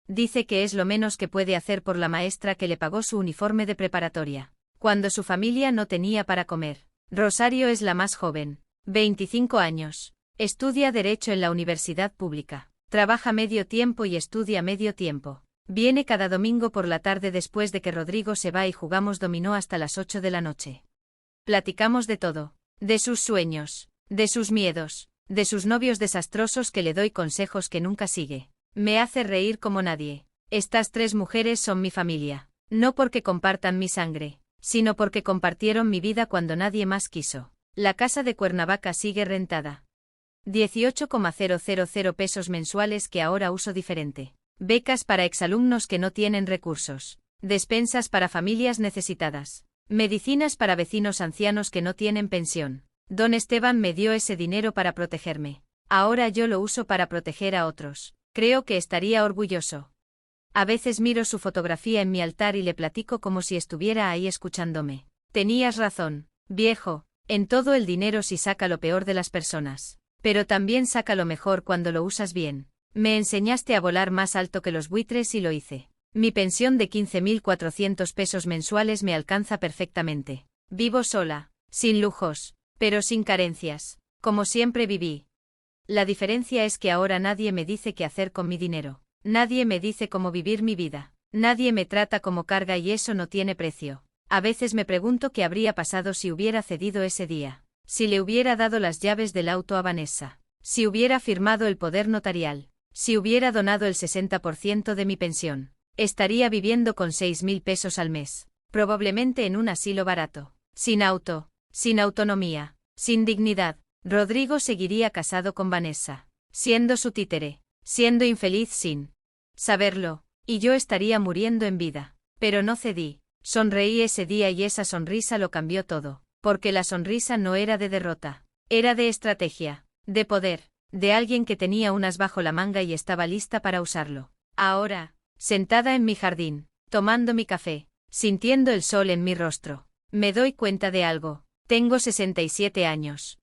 Dice que es lo menos que puede hacer por la maestra que le pagó su uniforme de preparatoria. Cuando su familia no tenía para comer. Rosario es la más joven. 25 años. Estudia Derecho en la universidad pública. Trabaja medio tiempo y estudia medio tiempo. Viene cada domingo por la tarde después de que Rodrigo se va y jugamos dominó hasta las 8 de la noche. Platicamos de todo. De sus sueños. De sus miedos. De sus novios desastrosos que le doy consejos que nunca sigue. Me hace reír como nadie. Estas 3 mujeres son mi familia. No porque compartan mi sangre, sino porque compartieron mi vida cuando nadie más quiso. La casa de Cuernavaca sigue rentada. 18,000 pesos mensuales que ahora uso diferente. Becas para exalumnos que no tienen recursos. Despensas para familias necesitadas. Medicinas para vecinos ancianos que no tienen pensión. Don Esteban me dio ese dinero para protegerme. Ahora yo lo uso para proteger a otros. Creo que estaría orgulloso. A veces miro su fotografía en mi altar y le platico como si estuviera ahí escuchándome. Tenías razón, viejo, en todo el dinero sí saca lo peor de las personas. Pero también saca lo mejor cuando lo usas bien. Me enseñaste a volar más alto que los buitres y lo hice. Mi pensión de 15.400 pesos mensuales me alcanza perfectamente. Vivo sola, sin lujos, pero sin carencias, como siempre viví. La diferencia es que ahora nadie me dice qué hacer con mi dinero. Nadie me dice cómo vivir mi vida. Nadie me trata como carga y eso no tiene precio. A veces me pregunto qué habría pasado si hubiera cedido ese día. Si le hubiera dado las llaves del auto a Vanessa. Si hubiera firmado el poder notarial. Si hubiera donado el 60% de mi pensión. Estaría viviendo con 6.000 pesos al mes. Probablemente en un asilo barato. Sin auto. Sin autonomía. Sin dignidad. Rodrigo seguiría casado con Vanessa. Siendo su títere. Siendo infeliz sin saberlo. Y yo estaría muriendo en vida. Pero no cedí. Sonreí ese día y esa sonrisa lo cambió todo. Porque la sonrisa no era de derrota. Era de estrategia. De poder. De alguien que tenía un as bajo la manga y estaba lista para usarlo. Ahora, sentada en mi jardín, tomando mi café, sintiendo el sol en mi rostro, me doy cuenta de algo. Tengo 67 años.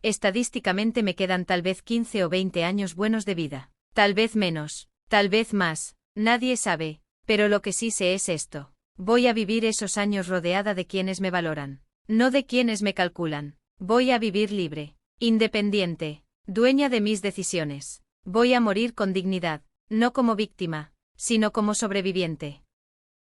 Estadísticamente me quedan tal vez 15 o 20 años buenos de vida. Tal vez menos. Tal vez más. Nadie sabe. Pero lo que sí sé es esto. Voy a vivir esos años rodeada de quienes me valoran. No de quienes me calculan. Voy a vivir libre. Independiente. dueña de mis decisiones. Voy a morir con dignidad, no como víctima, sino como sobreviviente.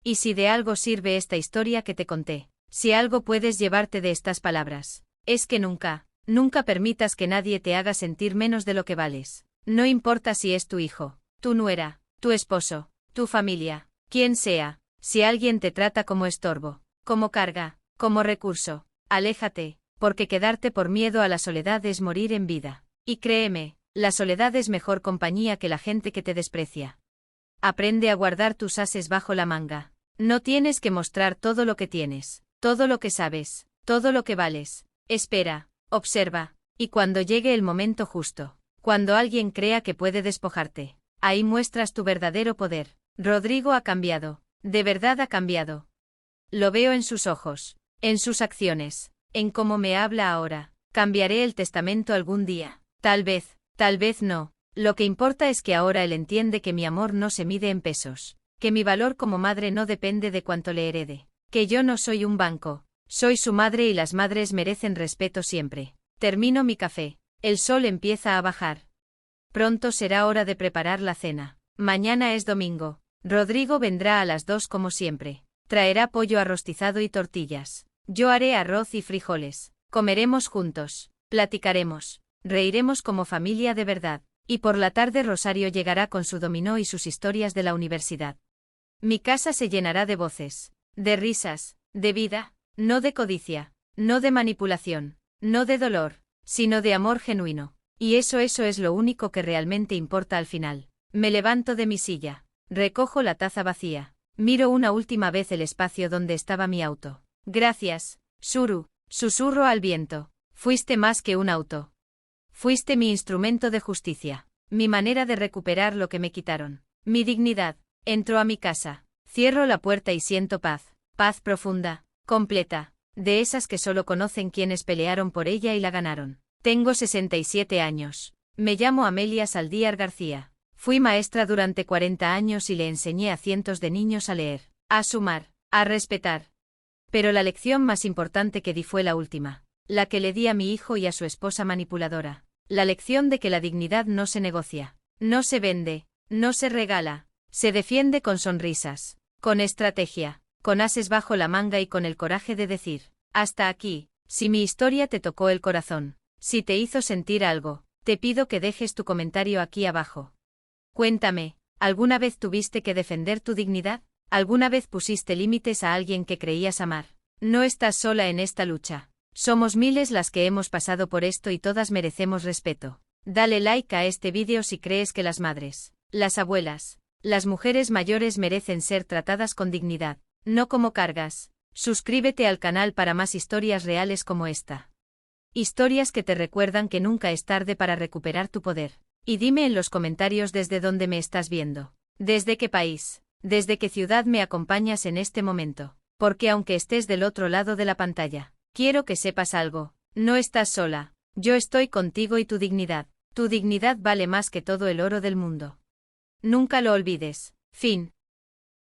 Y si de algo sirve esta historia que te conté, si algo puedes llevarte de estas palabras, es que nunca, nunca permitas que nadie te haga sentir menos de lo que vales. No importa si es tu hijo, tu nuera, tu esposo, tu familia, quien sea, si alguien te trata como estorbo, como carga, como recurso, aléjate, porque quedarte por miedo a la soledad es morir en vida. Y créeme, la soledad es mejor compañía que la gente que te desprecia. Aprende a guardar tus ases bajo la manga. No tienes que mostrar todo lo que tienes, todo lo que sabes, todo lo que vales. Espera, observa, y cuando llegue el momento justo, cuando alguien crea que puede despojarte, ahí muestras tu verdadero poder. Rodrigo ha cambiado, de verdad ha cambiado. Lo veo en sus ojos, en sus acciones, en cómo me habla ahora. Cambiaré el testamento algún día. Tal vez no. Lo que importa es que ahora él entiende que mi amor no se mide en pesos, que mi valor como madre no depende de cuánto le herede, que yo no soy un banco, soy su madre y las madres merecen respeto siempre. Termino mi café, el sol empieza a bajar. Pronto será hora de preparar la cena. Mañana es domingo. Rodrigo vendrá a las 2 como siempre. Traerá pollo arrostizado y tortillas. Yo haré arroz y frijoles. Comeremos juntos, platicaremos, reiremos como familia de verdad. Y por la tarde Rosario llegará con su dominó y sus historias de la universidad. Mi casa se llenará de voces, de risas, de vida, no de codicia, no de manipulación, no de dolor, sino de amor genuino. Y eso es lo único que realmente importa al final. Me levanto de mi silla, recojo la taza vacía, miro una última vez el espacio donde estaba mi auto. Gracias, Suru, susurro al viento. Fuiste más que un auto. Fuiste mi instrumento de justicia, mi manera de recuperar lo que me quitaron, mi dignidad. Entro a mi casa, cierro la puerta y siento paz, paz profunda, completa, de esas que solo conocen quienes pelearon por ella y la ganaron. Tengo 67 años. Me llamo Amelia Saldíar García. Fui maestra durante 40 años y le enseñé a cientos de niños a leer, a sumar, a respetar. Pero la lección más importante que di fue la última, la que le di a mi hijo y a su esposa manipuladora. La lección de que la dignidad no se negocia, no se vende, no se regala, se defiende con sonrisas, con estrategia, con ases bajo la manga y con el coraje de decir, hasta aquí. Si mi historia te tocó el corazón, si te hizo sentir algo, te pido que dejes tu comentario aquí abajo. Cuéntame, ¿alguna vez tuviste que defender tu dignidad? ¿Alguna vez pusiste límites a alguien que creías amar? No estás sola en esta lucha. Somos miles las que hemos pasado por esto y todas merecemos respeto. Dale like a este vídeo si crees que las madres, las abuelas, las mujeres mayores merecen ser tratadas con dignidad, no como cargas. Suscríbete al canal para más historias reales como esta. Historias que te recuerdan que nunca es tarde para recuperar tu poder. Y dime en los comentarios desde dónde me estás viendo. ¿Desde qué país? ¿Desde qué ciudad me acompañas en este momento? Porque aunque estés del otro lado de la pantalla, quiero que sepas algo. No estás sola. Yo estoy contigo y tu dignidad. Tu dignidad vale más que todo el oro del mundo. Nunca lo olvides. Fin.